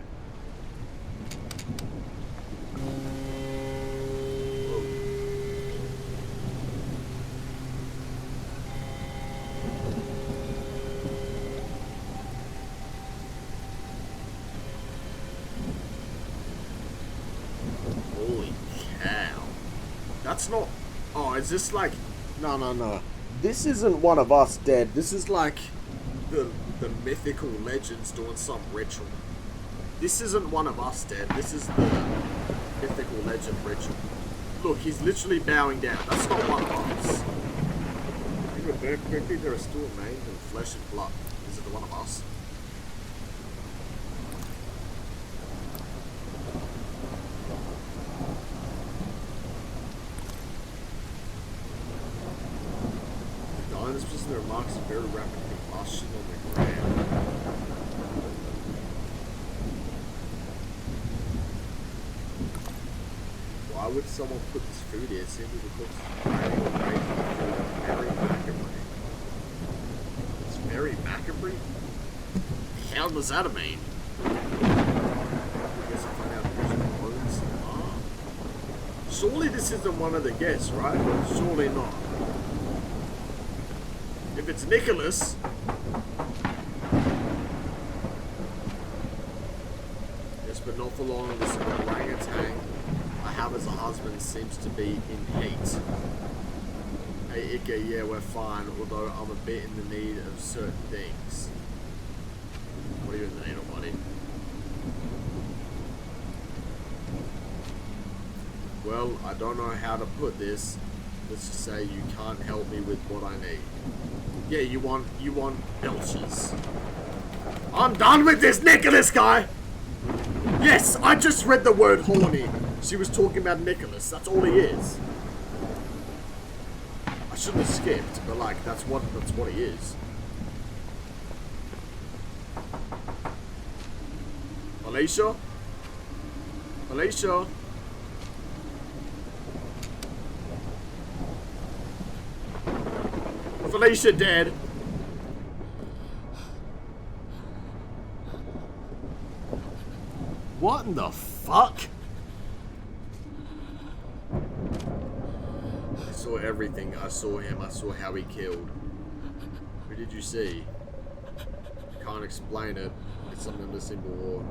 Holy cow. That's not... Oh, is this like... No. This isn't one of us dead. This is like the mythical legends doing some ritual. This isn't one of us dead. This is the mythical legend ritual. Look, he's literally bowing down. That's not one of us. Even burnt quickly, there are still remains in flesh and blood. Is it the one of us? This was in the remarks of very rapidly motion on the ground. Why would someone put this food here? It seems like it looks very macabre. It's very macabre? The hell does that mean? I guess I find out who's clothes. Ah. Surely this isn't one of the guests, right? Surely not. If it's Nicholas, yes, but not for long. This orangutan I have as a husband seems to be in heat. Hey, Ika, yeah, we're fine, although I'm a bit in the need of certain things. What are you in the need of, buddy? Well, I don't know how to put this. Let's just say you can't help me with what I need. Yeah, you want belches. I'm done with this Nicholas guy! Yes, I just read the word horny. She was talking about Nicholas. That's all he is. I shouldn't have skipped, but like that's what he is. Alicia? Alicia? Felicia dead. What in the fuck? I saw everything. I saw him. I saw how he killed. Who did you see? Can't explain it. It's something missing before.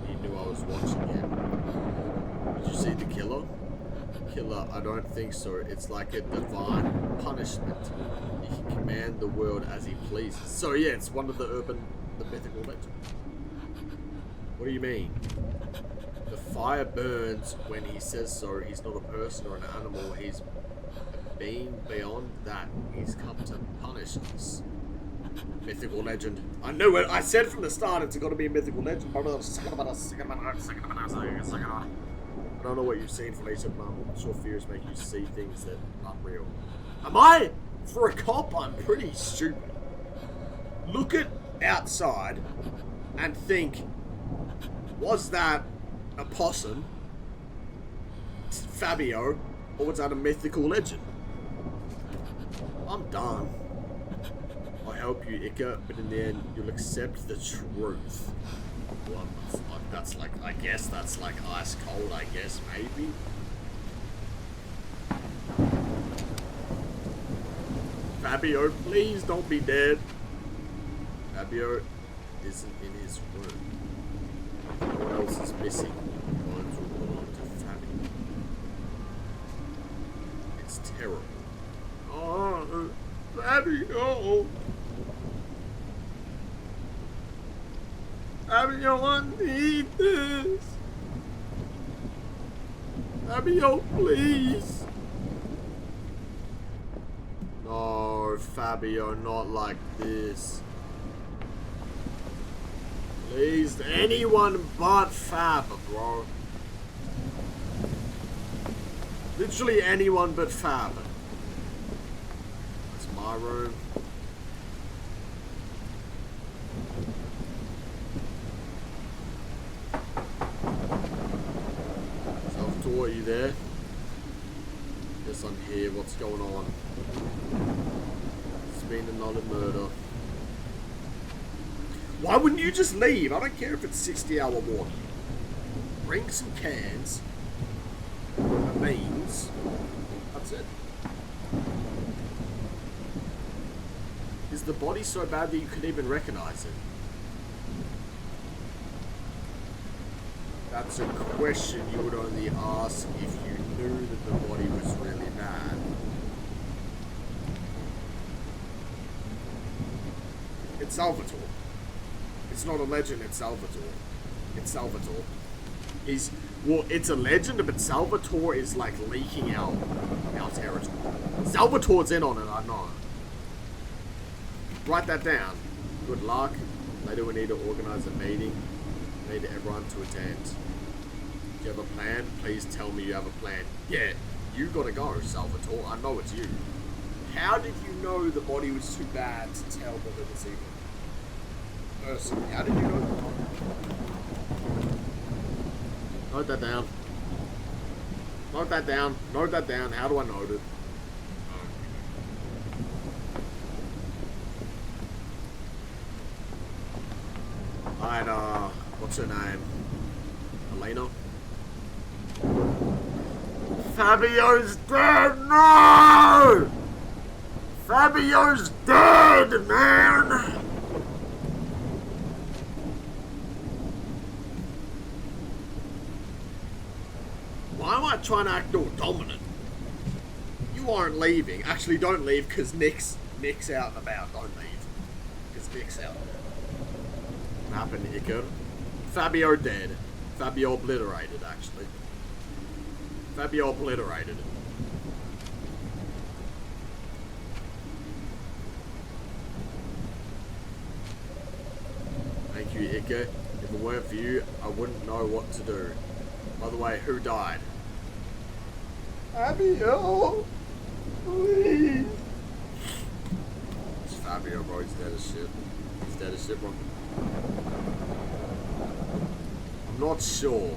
He knew I was watching him. Did you see the killer? Killer, I don't think so. It's like a divine punishment. He can command the world as he pleases. So yeah, it's one of the mythical legends. What do you mean? The fire burns when he says so. He's not a person or an animal. He's been beyond that. He's come to punish us. Mythical legend. I knew it. I said from the start it's got to be a mythical legend. I don't know what you've seen, Felicia, but I'm sure fears make you see things that aren't real. Am I? For a cop, I'm pretty stupid. Look at outside and think, was that a possum, Fabio, or was that a mythical legend? I'm done. I help you, Ika, but in the end, you'll accept the truth. Well, that's like, I guess that's like ice cold, I guess, maybe? Fabio, please don't be dead. Fabio isn't in his room. No one else is missing. Bones will belong to Fabio. It's terrible. Oh, Fabio! Fabio, I need this! Fabio, please! No, Fabio, not like this. Please, anyone but Fab, bro. Literally anyone but Fab. That's my room. Salvatore, are you there? Yes, I'm here. What's going on? It's been another murder. Why wouldn't you just leave? I don't care if it's 60-hour walking. Bring some cans. Beans. That's it. Is the body so bad that you couldn't even recognize it? That's a question you would only ask if you knew that the body was really bad. It's Salvatore. It's not a legend, it's Salvatore. It's Salvatore. Well, it's a legend, but Salvatore is like leaking out our territory. Salvatore's in on it, I know. Write that down. Good luck. Later we need to organize a meeting. We need everyone to attend. Do you have a plan? Please tell me you have a plan. Yeah, you gotta go, Salvatore. I know it's you. How did you know the body was too bad to tell that it was even a person? How did you know that? Note that down. Note that down. Note that down. How do I note it? Alright, what's her name? Elena? Fabio's dead! No! Fabio's dead, man! Why am I trying to act all dominant? You aren't leaving. Actually, don't leave, because Nick's out and about. Don't leave. Because Nick's out. What happened, Iker? Fabio dead. Fabio obliterated, actually. Fabio obliterated. Thank you, Iker. If it weren't for you, I wouldn't know what to do. By the way, who died? Fabio! Please! It's Fabio, bro. He's dead as shit. He's dead as shit, bro. I'm not sure.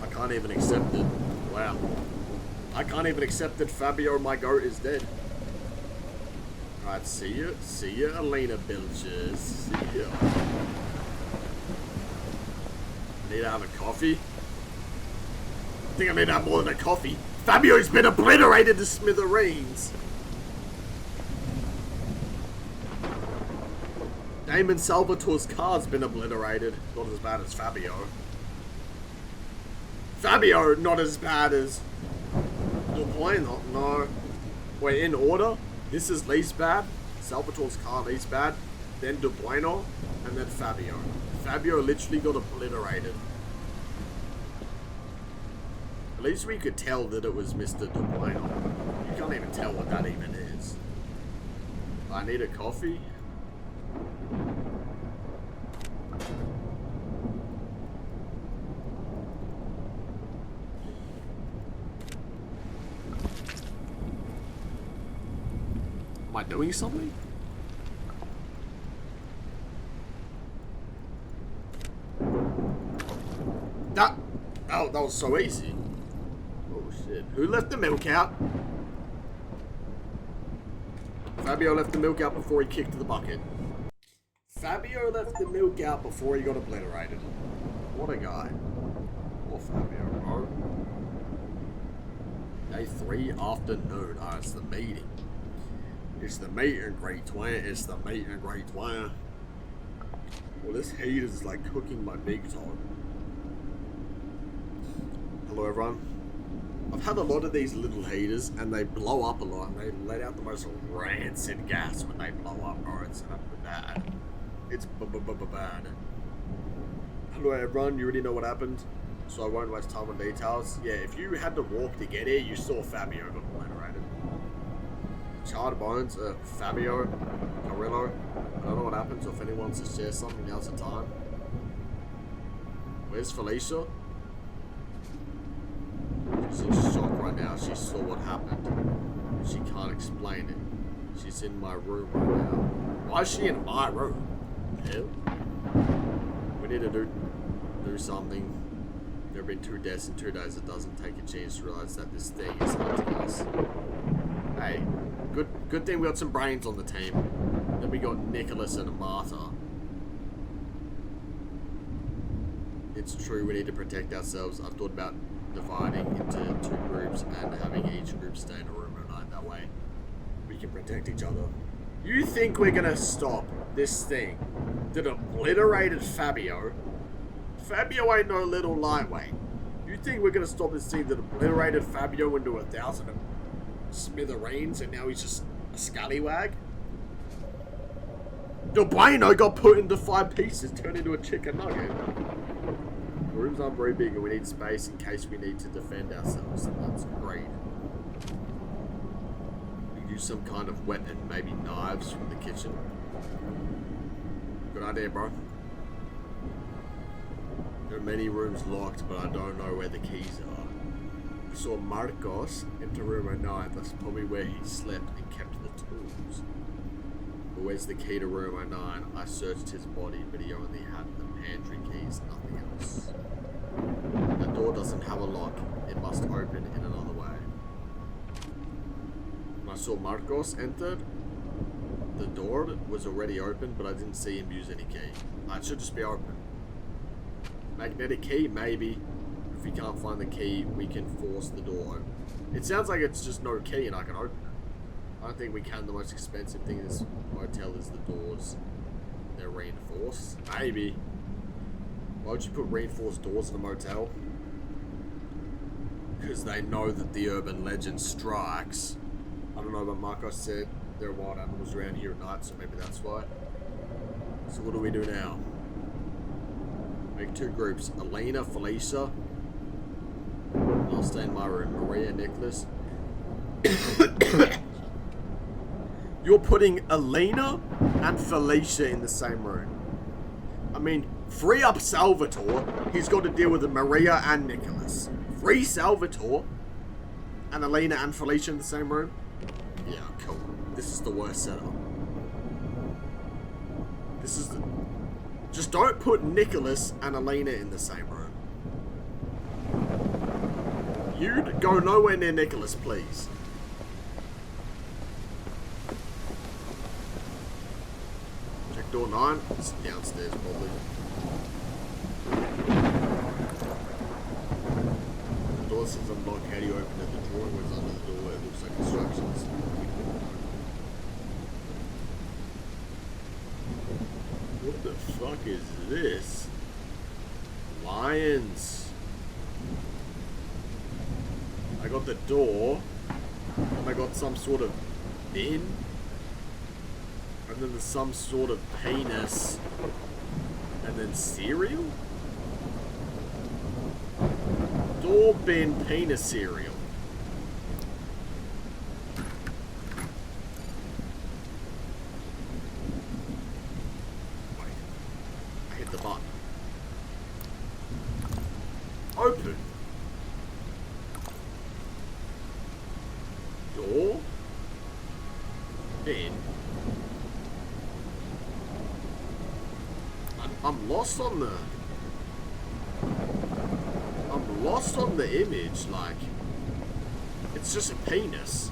I can't even accept it. Wow. I can't even accept that Fabio, my goat, is dead. Alright, see ya. See ya, Elena Bilges. See ya. Need to have a coffee? I think I need to have more than a coffee. Fabio's been obliterated to smithereens. Damon Salvatore's car's been obliterated. Not as bad as Fabio. Fabio, not as bad as Dubueno. No. Wait, in order? This is least bad. Salvatore's car least bad. Then Dubueno. And then Fabio. Fabio literally got obliterated. At least we could tell that it was Mr. Dubueno. You can't even tell what that even is. I need a coffee. Am I doing something? That was so easy. Oh shit. Who left the milk out? Fabio left the milk out before he kicked the bucket. Fabio left the milk out before he got obliterated. What a guy. Poor Fabio, bro. Day 3 afternoon. Ah, it's the meeting. It's the meeting, great twin. It's the meeting, great twin. Well, this heat is like cooking my big toe. Hello, everyone. I've had a lot of these little heaters, and they blow up a lot, and they let out the most rancid gas when they blow up, bro. It's bad. It's bad. Hello, everyone. You already know what happened, so I won't waste time on details. Yeah, if you had to walk to get here, you saw Fabio got obliterated. Charred bones, Fabio, Amarillo. I don't know what happens, or if anyone wants to share something, now's the time. Where's Felicia? She's in shock right now. She saw what happened. She can't explain it. She's in my room right now. Why is she in my room? Hell? We need to do something. There have been 2 deaths in 2 days. It doesn't take a chance to realize that this thing is hunting us. Hey, good thing we got some brains on the team. Then we got Nicholas and Martha. It's true, we need to protect ourselves. I've thought about dividing into 2 groups and having each group stay in a room at night. That way, we can protect each other. You think we're gonna stop this thing that obliterated Fabio? Fabio ain't no little lightweight. You think we're gonna stop this thing that obliterated Fabio into 1,000 smithereens and now he's just a scallywag? Del Bueno got put into 5 pieces, turned into a chicken nugget. The rooms aren't very big and we need space in case we need to defend ourselves. That's great. We use some kind of weapon, maybe knives from the kitchen. Good idea, bro. There are many rooms locked, but I don't know where the keys are. I saw Marcos enter room 09. That's probably where he slept and kept the tools. But where's the key to room 09? I searched his body, but he only had the pantry keys, nothing else. The door doesn't have a lock. It must open in another way. When I saw Marcos entered, the door was already open, but I didn't see him use any key. It should just be open. Magnetic key, maybe. If we can't find the key, we can force the door open. It sounds like it's just no key and I can open it. I don't think we can. The most expensive thing in this motel is the doors. They're reinforced. Maybe. Why would you put reinforced doors in a motel? Because they know that the urban legend strikes. I don't know, but Marcos said there are wild animals around here at night, so maybe that's why. So what do we do now? Make 2 groups. Elena, Felicia. I'll stay in my room. Maria, Nicholas. You're putting Elena and Felicia in the same room. I mean, free up Salvatore. He's got to deal with Maria and Nicholas. Free Salvatore and Elena and Felicia in the same room. Yeah, cool. This is the worst setup. This is the... Just don't put Nicholas and Elena in the same room. You'd go nowhere near Nicholas, please. Check door 9. It's downstairs, probably. The door says unlocked. How do you open it? The drawing was under the door. It looks like instructions. What the fuck is this? Lions. I got the door, and I got some sort of bin, and then there's some sort of penis, and then cereal? Door, bin, penis, cereal. Wait, I hit the button. Open. Door? Bin? I'm lost on the... I'm lost on the image, like... It's just a penis.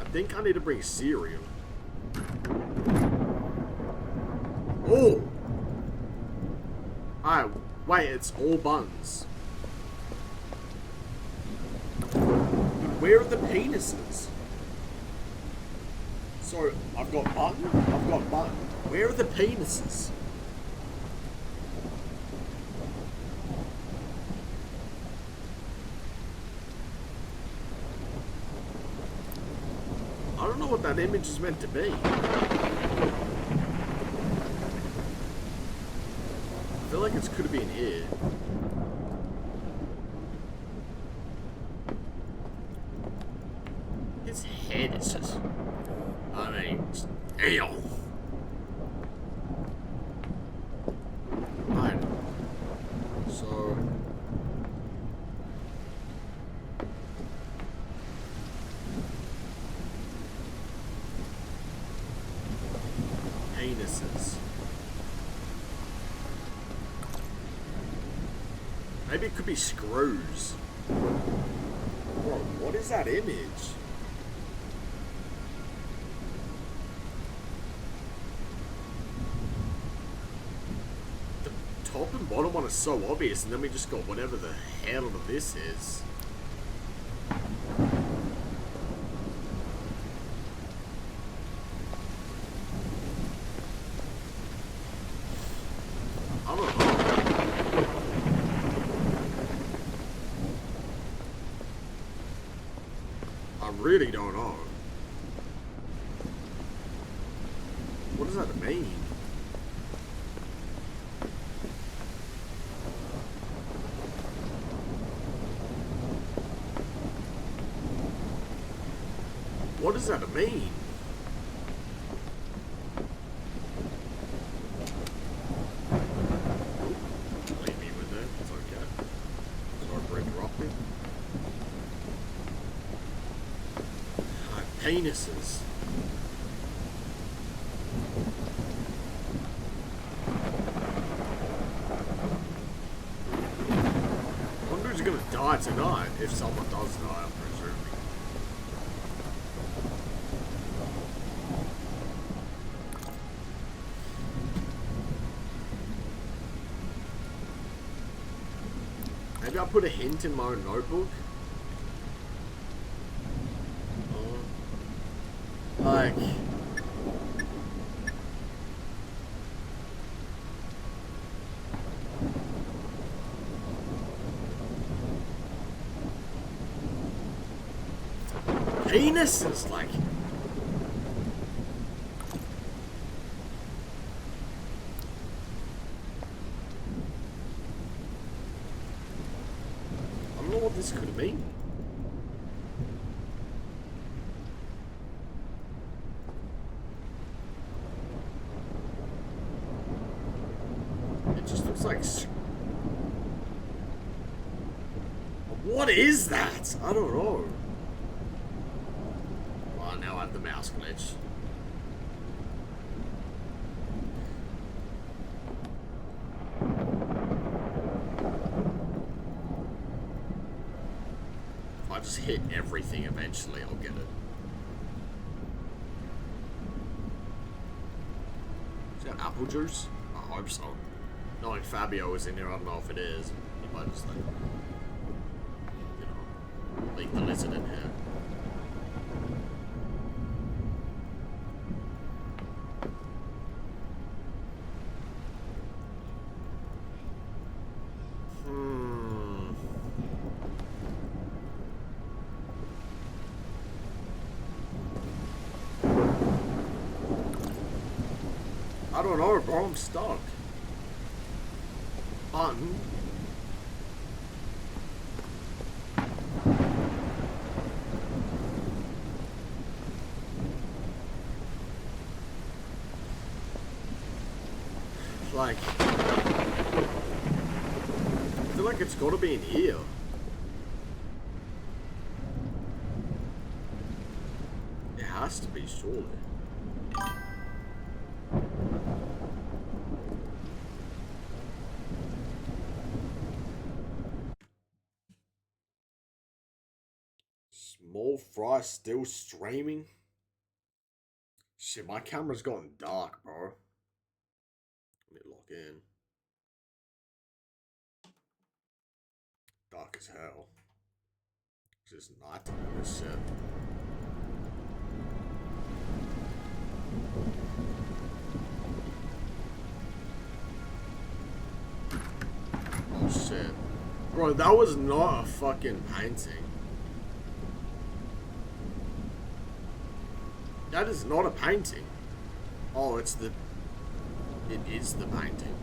I think I need to bring cereal. Oh! Alright, wait, it's all buns. Where are the penises? So, I've got button, I've got button. Where are the penises? I don't know what that image is meant to be. I feel like it could have been here. His head is just... I mean, just penises. Maybe it could be screws. Bro, what is that image? The top and bottom one is so obvious, and then we just got whatever the hell this is. I don't know. I really don't know. What does that mean? What does that mean? Leave me with that. It's okay. Sorry for interrupting. Penises. I wonder who's gonna die tonight, if someone does die, I'm presuming. Maybe I'll put a hint in my own notebook. Like, penises, like, I don't know what this could mean. It's like, what is that? I don't know. Well, now I have the mouse glitch. If I just hit everything eventually, I'll get it. Is that apple juice? I hope so. Knowing Fabio is in here, I don't know if it is. He might just, like, you know, leave the lizard in here. I don't know, bro. I'm stuck. Button. Like, I feel like it's got to be in here. It has to be, surely. Small fry still streaming? Shit, my camera's gotten dark, bro. Let me log in. Dark as hell. It's just nighttime in this shit. Oh shit. Bro, that was not a fucking painting. That is not a painting. Oh, it's the... It is the painting.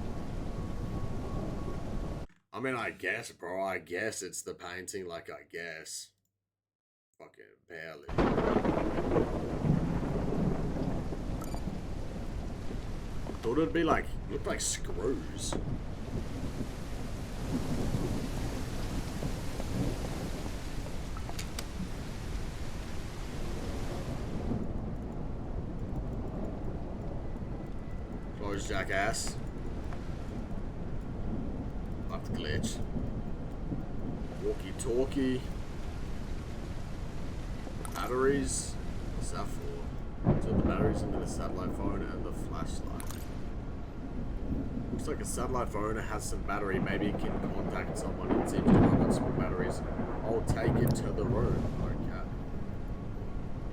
I mean, I guess, bro. I guess it's the painting, like, I guess. Fucking barely. Thought it'd be like... Looked like screws. Suppose, jackass. That's glitch. Walkie-talkie. Batteries. What's that for? So the batteries into the satellite phone and the flashlight. Looks like a satellite phone has some battery. Maybe it can contact someone. It seems to run on small batteries. I'll take it to the room. Okay.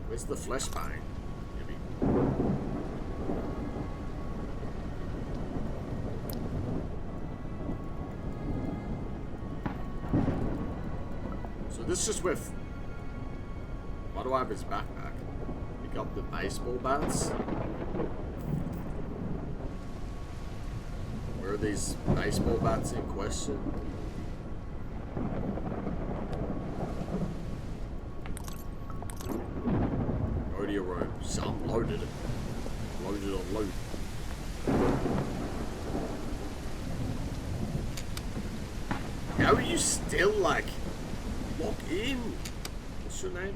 Where's the flashbang? Maybe. So this is with. Why do I have his backpack? Pick up the baseball bats. Where are these baseball bats in question? Go to your room. Some loaded. Loaded on loot. How are you still like locked in? What's your name?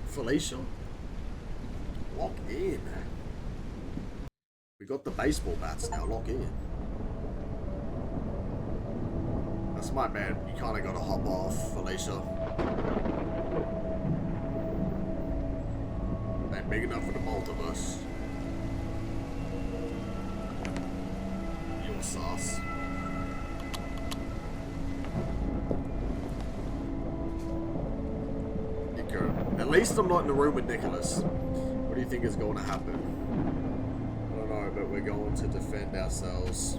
Felicia? Lock in. We got the baseball bats now, lock in. That's my bad. You kinda gotta hop off, Felicia. Ain't big enough for the both of us. You're sauce. At least I'm not in the room with Nicholas. What do you think is going to happen? I don't know, but we're going to defend ourselves.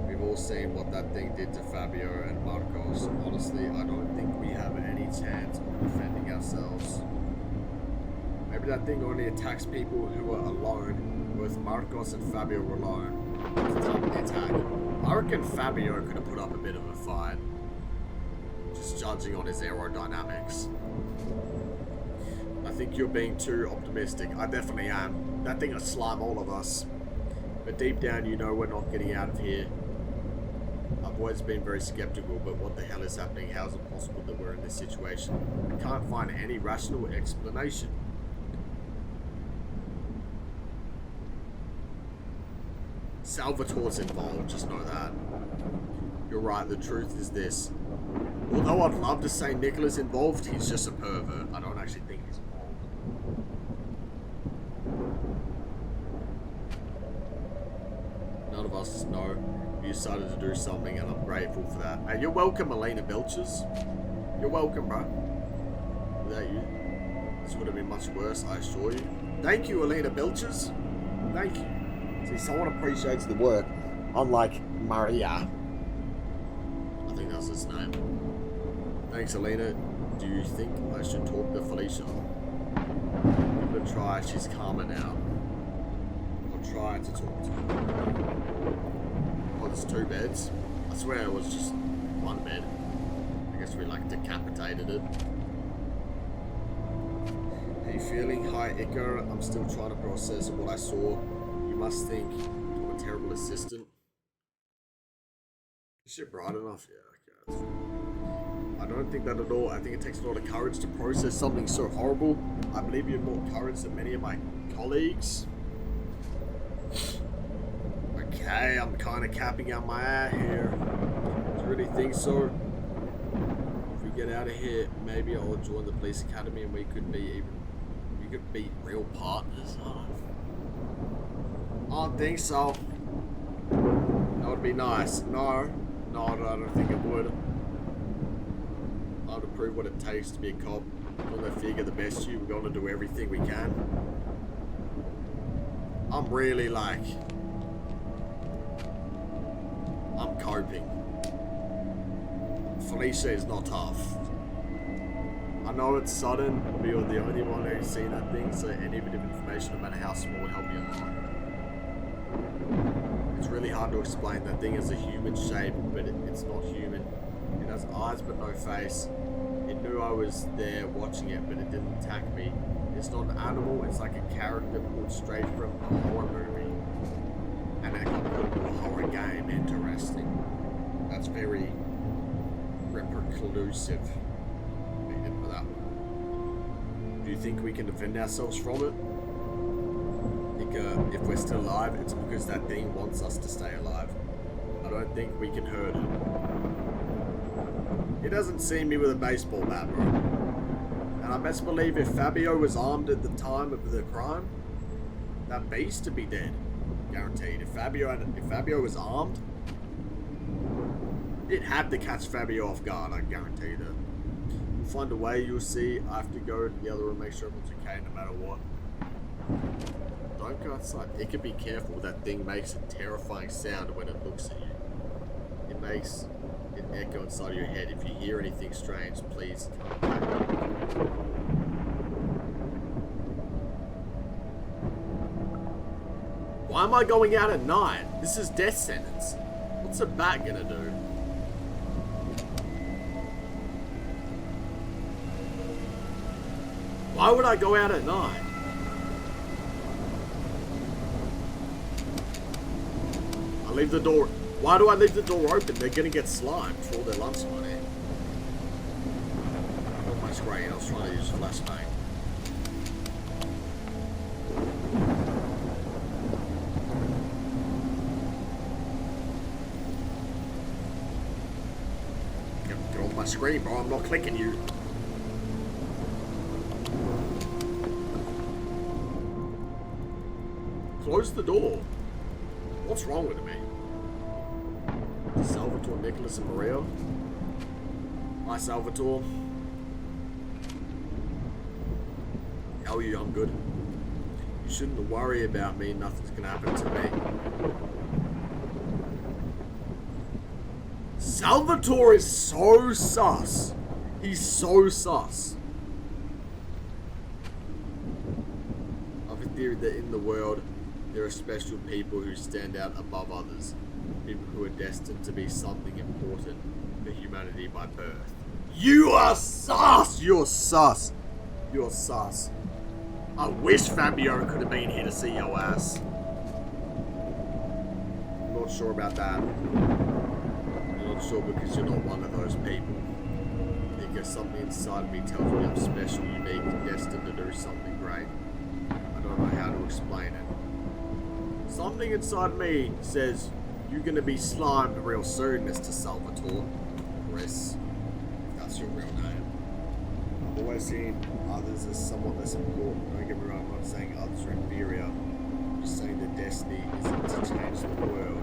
We've all seen what that thing did to Fabio and Marcos. Honestly, I don't think we have any chance of defending ourselves. Maybe that thing only attacks people who are alone, with Marcos and Fabio alone at the time of the attack. I reckon Fabio could have put up a bit of a fight, just judging on his aerodynamics. I think you're being too optimistic. I definitely am. That thing will slime all of us. But deep down, you know we're not getting out of here. I've always been very skeptical, but what the hell is happening? How is it possible that we're in this situation? I can't find any rational explanation. Salvatore's involved, just know that. You're right, the truth is this. Although I'd love to say Nicholas involved, he's just a pervert. I don't actually think he's involved. None of us know. You decided to do something, and I'm grateful for that. Hey, you're welcome, Elena Belches. You're welcome, bro. Without you, this would have been much worse, I assure you. Thank you, Elena Belches. Thank you. See, someone appreciates the work, unlike Maria. I think that's his name. Thanks, Elena. Do you think I should talk to Felicia? Give it a try. She's calmer now. I'll try to talk to her. Oh, there's 2 beds. I swear it was just 1 bed. I guess we like decapitated it. Are you feeling high, Iker? I'm still trying to process what I saw. You must think I'm a terrible assistant. Is shit bright enough? Yeah, okay. I don't think that at all. I think it takes a lot of courage to process something so horrible. I believe you have more courage than many of my colleagues. Okay, I'm kind of capping out my eye here. Do you really think so? If we get out of here, maybe I'll join the police academy and we could be real partners. I don't think so. That would be nice. No, I don't think it would. I would prove what it takes to be a cop. We're gonna figure the best you. We're gonna do everything we can. I'm really like, I'm coping. Felicia is not tough. I know it's sudden, but you're the only one who's seen that thing, so any bit of information, no matter how small, will help you a lot. It's really hard to explain. That thing is a human shape, but it's not human. It has eyes but no face. It knew I was there watching it, but it didn't attack me. It's not an animal, it's like a character pulled straight from a horror movie. And it got put into a horror game. Interesting. That's very reclusive. Needed for that one. Do you think we can defend ourselves from it? if we're still alive, it's because that thing wants us to stay alive. I don't think we can hurt it. He doesn't see me with a baseball bat, bro. And I best believe if Fabio was armed at the time of the crime, that beast would be dead. Guaranteed. If Fabio was armed, it had to catch Fabio off guard, I guarantee that. We'll find a way, you'll see. I have to go to the other room, make sure everyone's okay no matter what. Don't go outside. It can be careful. That thing makes a terrifying sound when it looks at you. It makes an echo inside of your head. If you hear anything strange, please come back. Why am I going out at night? This is death sentence. What's a bat gonna do? Why would I go out at night? I leave the door. Why do I leave the door open? They're gonna get slimed for all their lunch money. On my screen, I was trying to use flashbang. Get off my screen, bro. I'm not clicking you. Close the door. What's wrong with me? Salvatore, Nicholas, and Maria. Hi, Salvatore. How are you? I'm good. You shouldn't worry about me. Nothing's gonna happen to me. Salvatore is so sus. He's so sus. I have a theory that in the world, there are special people who stand out above others. People who are destined to be something important for humanity by birth. You are sus! You're sus. You're sus. I wish Fabio could have been here to see your ass. I'm not sure about that. I'm not sure because you're not one of those people. Because something inside me tells me I'm special, unique, destined to do something great. I don't know how to explain it. Something inside me says, you're gonna be slimed real soon, Mr. Salvatore. Chris, if that's your real name. I've always seen others as somewhat less important. Don't get me wrong, I'm not saying others are inferior. I'm just saying that destiny isn't to change the world.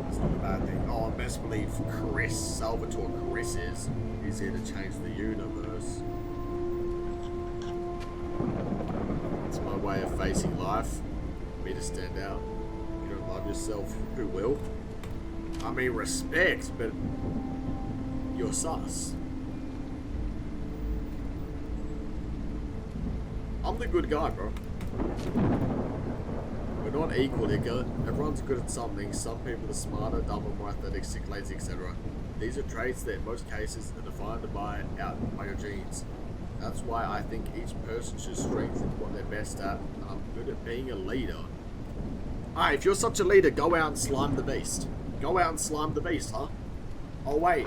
It's not a bad thing. Oh, I best believe Chris, Salvatore Chris is. He's here to change the universe. It's my way of facing life. For me to stand out. You don't love yourself, who will? I mean, respect, but you're sus. I'm the good guy, bro. We're not equal, nigga. Everyone's good at something. Some people are smarter, dumber, more athletic, sick, lazy, etc. These are traits that in most cases are defined by your genes. That's why I think each person should strengthen what they're best at, and I'm good at being a leader. Alright, if you're such a leader, go out and slime the beast. Go out and slime the beast, huh? Oh wait,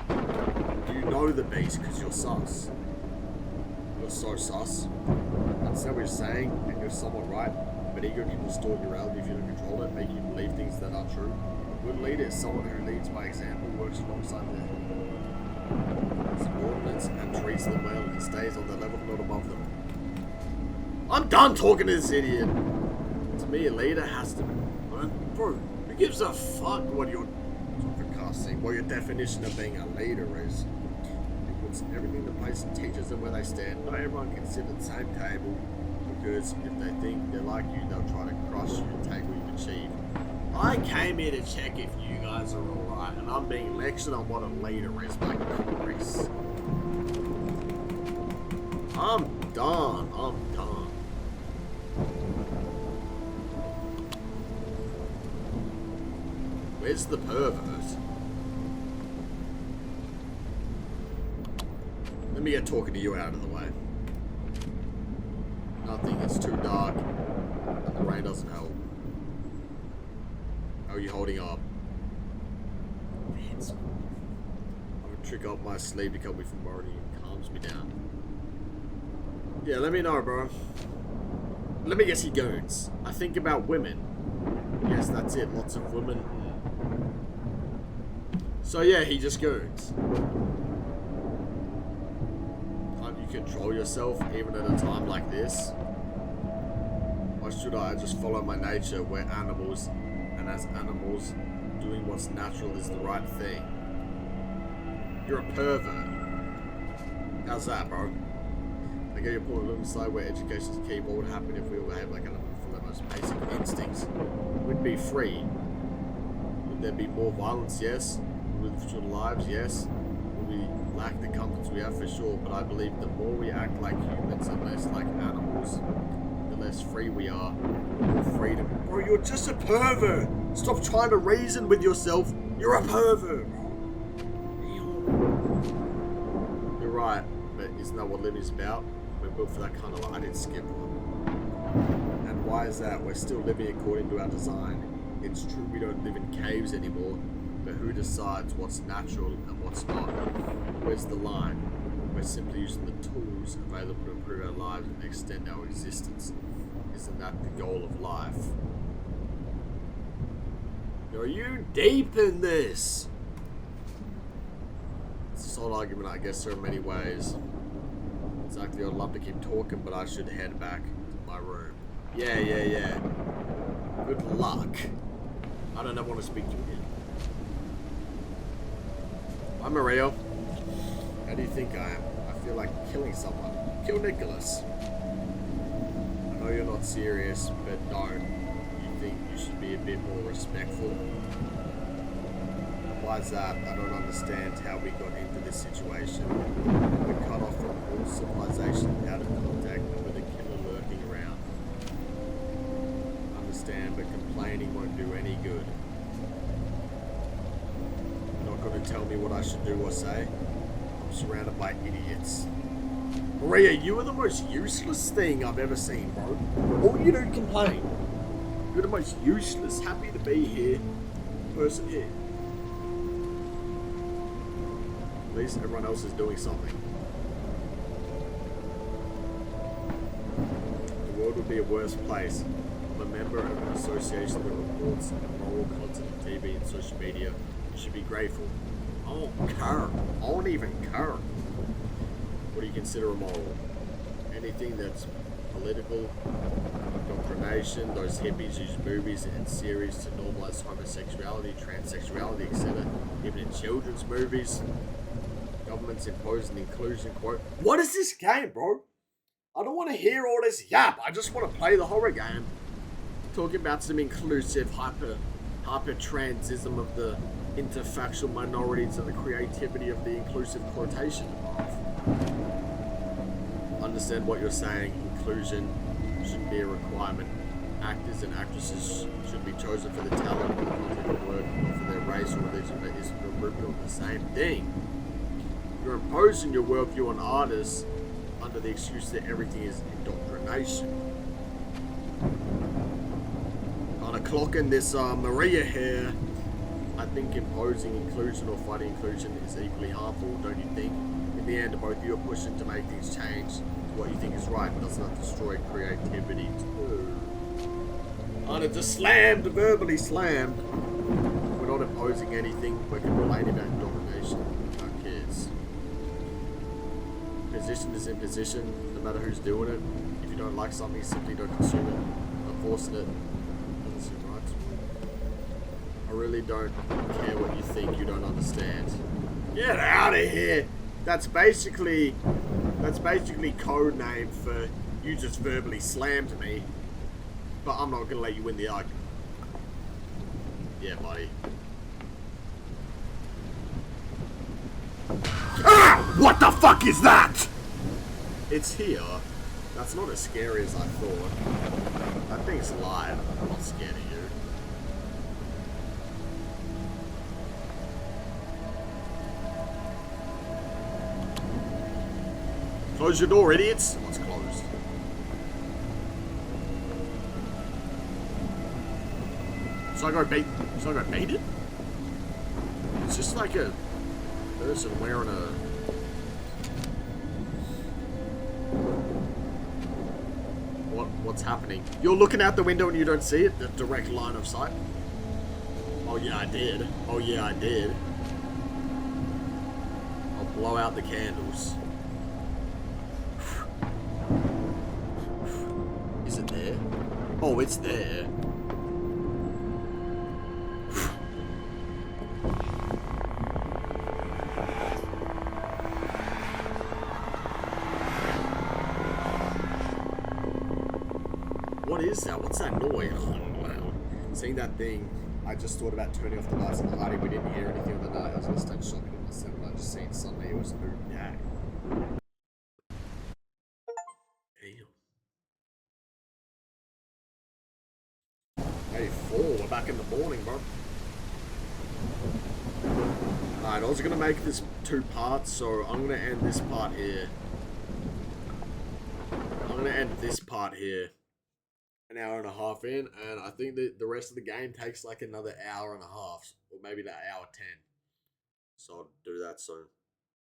you know the beast because you're sus. You're so sus. I understand what you're saying, and you're somewhat right, but ego can distort your reality if you don't control it, make you believe things that aren't true. A good leader is someone who leads by example, works alongside their subordinates, and treats them well, and stays on their level, not above them. I'm done talking to this idiot! To me, a leader has to... Bro, who gives a fuck what your definition of being a leader is? It puts everything in place and teaches them where they stand. Not everyone can sit at the same table, because if they think they're like you, they'll try to crush you and take what you've achieved. I came here to check if you guys are alright, and I'm being lectured on what a leader is by Chris. I'm done. I'm done. Where's the pervert? Let me get talking to you out of the way. Nothing, it's too dark, and the rain doesn't help. How are you holding up? I have a trick up my sleeve to cover me from worrying and calms me down. Yeah, let me know, bro. Let me guess, he goons. I think about women. Yes, that's it. Lots of women. So yeah, he just goons. Can't you control yourself even at a time like this? Why should I just follow my nature? We're animals, and as animals, doing what's natural is the right thing. You're a pervert. How's that, bro? I get your point. A little side where education's key. What would happen if we all behaved like animals for the most basic instincts? We'd be free. Would there be more violence? Yes. Would we live shorter lives? Yes. Would we lack the comforts we have? For sure. But I believe the more we act like humans and less like animals, the less free we are. The more freedom. Bro, you're just a pervert. Stop trying to reason with yourself. You're a pervert. You're right, but isn't that what living is about? We're built for that kind of life. I didn't skip one. And why is that? We're still living according to our design. It's true we don't live in caves anymore, but who decides what's natural and what's not? Where's the line? We're simply using the tools available to improve our lives and extend our existence. Isn't that the goal of life? Are you deep in this? It's a solid argument, I guess there are many ways. Exactly, I'd love to keep talking, but I should head back to my room. Yeah. Good luck. I don't ever want to speak to you again. I'm Mario. How do you think I am? I feel like killing someone. Kill Nicholas. I know you're not serious, but don't. You think you should be a bit more respectful? Why is that? I don't understand how we got into this situation. We're cut off from all civilization, out of contact, and with a killer lurking around. Understand, but complaining won't do any good. You're not going to tell me what I should do or say? I'm surrounded by idiots. Maria, you are the most useless thing I've ever seen, bro. All you do is complain. You're the most useless, happy to be here person here. At least everyone else is doing something. The world would be a worse place. I'm a member of an association that reports immoral content on TV and social media. You should be grateful. I don't care. I don't even care. What do you consider immoral? Anything that's political, indoctrination. Those hippies use movies and series to normalize homosexuality, transsexuality, etc. Even in children's movies. Government's imposing inclusion quote. What is this game, bro? I don't want to hear all this yap. I just want to play the horror game. Talking about some inclusive hyper-transism of the interfactual minorities and the creativity of the inclusive quotation above. Understand what you're saying. Inclusion shouldn't be a requirement. Actors and actresses should be chosen for the talent or the content of work, not for their race or religion, but is the root of the same thing. You're imposing your worldview on artists under the excuse that everything is indoctrination. On a clock in this Maria here, I think imposing inclusion or fighting inclusion is equally harmful, don't you think? In the end, both of you are pushing to make things change to what you think is right. It does not destroy creativity too. Anna just slammed, verbally slammed. We're not imposing anything, we're complaining about indoctrination. Our kids. Position is imposition, no matter who's doing it. If you don't like something, simply don't consume it. Not forcing it doesn't seem right. I really don't care what you think, you don't understand. Get out of here! That's basically code name for you just verbally slammed me. But I'm not gonna let you win the argument. Yeah, buddy. Ah! What the fuck is that? It's here. That's not as scary as I thought. That thing's alive. I'm not scared of you. Close your door, idiots. Someone's closed. Should I go beat it? It's just like a person wearing a... What's happening? You're looking out the window and you don't see it? The direct line of sight? Oh yeah, I did. Oh yeah, I did. I'll blow out the candles. Is it there? Oh, it's there. What is that? What's that noise? Seeing that thing, I just thought about turning off the lights in the party. We didn't hear anything the night. I was going to start shopping in myself, but I just seen suddenly it was moving back. Damn. Hey, 4. We're back in the morning, bro. Alright, I was going to make this 2 parts, so I'm going to end this part here. I'm going to end this part here. An hour and a half in, and I think that the rest of the game takes like another hour and a half, or maybe that hour 10. So I'll do that soon.